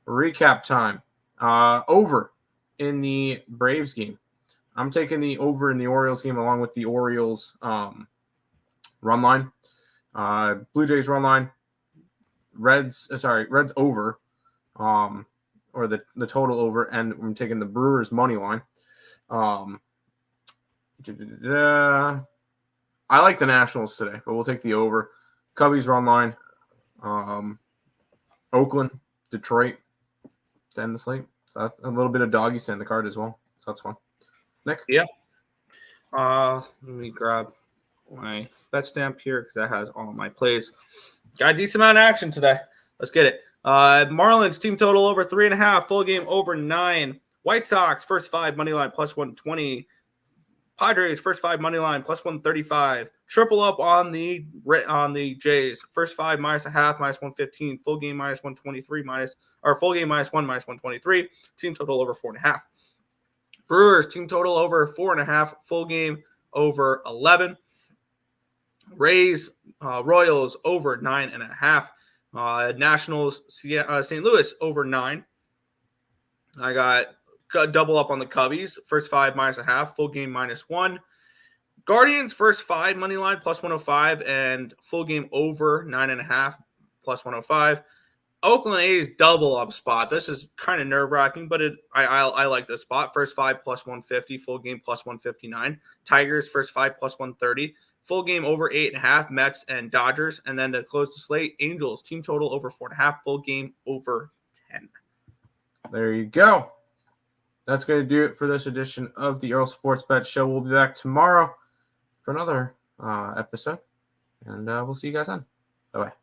Speaker 3: Recap time. Over in the Braves game. I'm taking the over in the Orioles game along with the Orioles run line. Blue Jays run line. Reds over. Or the total over, and I'm taking the Brewers money line. I like the Nationals today, but we'll take the over. Cubbies run line. Oakland, Detroit, to end the slate. So that's a little bit of doggy in the card as well. So that's fun. Nick?
Speaker 4: Yeah. Let me grab my bet stamp here because that has all my plays. Got a decent amount of action today. Let's get it. Marlins team total over 3.5, full game over 9. White Sox first 5 money line plus 120. Padres first 5 money line plus 135. Triple up on the Jays. First 5 minus a half minus 115. Full game minus 123 full game minus 1 minus 123. Team total over 4.5. Brewers team total over 4.5. Full game over 11. Rays Royals over 9.5. Nationals St. Louis over 9. I got double up on the Cubbies. First 5 minus a half. Full game minus 1. Guardians first 5 money line plus 105 and full game over 9.5 plus 105. Oakland A's double up spot. This is kind of nerve wracking, but I like this spot. First 5 plus 150. Full game plus 159. Tigers first 5 plus 130. Full game over 8.5, Mets and Dodgers. And then to close the slate, Angels, team total over 4.5, full game over 10.
Speaker 3: There you go. That's going to do it for this edition of the Earle Sports Bet Show. We'll be back tomorrow for another episode. And we'll see you guys then. Bye-bye.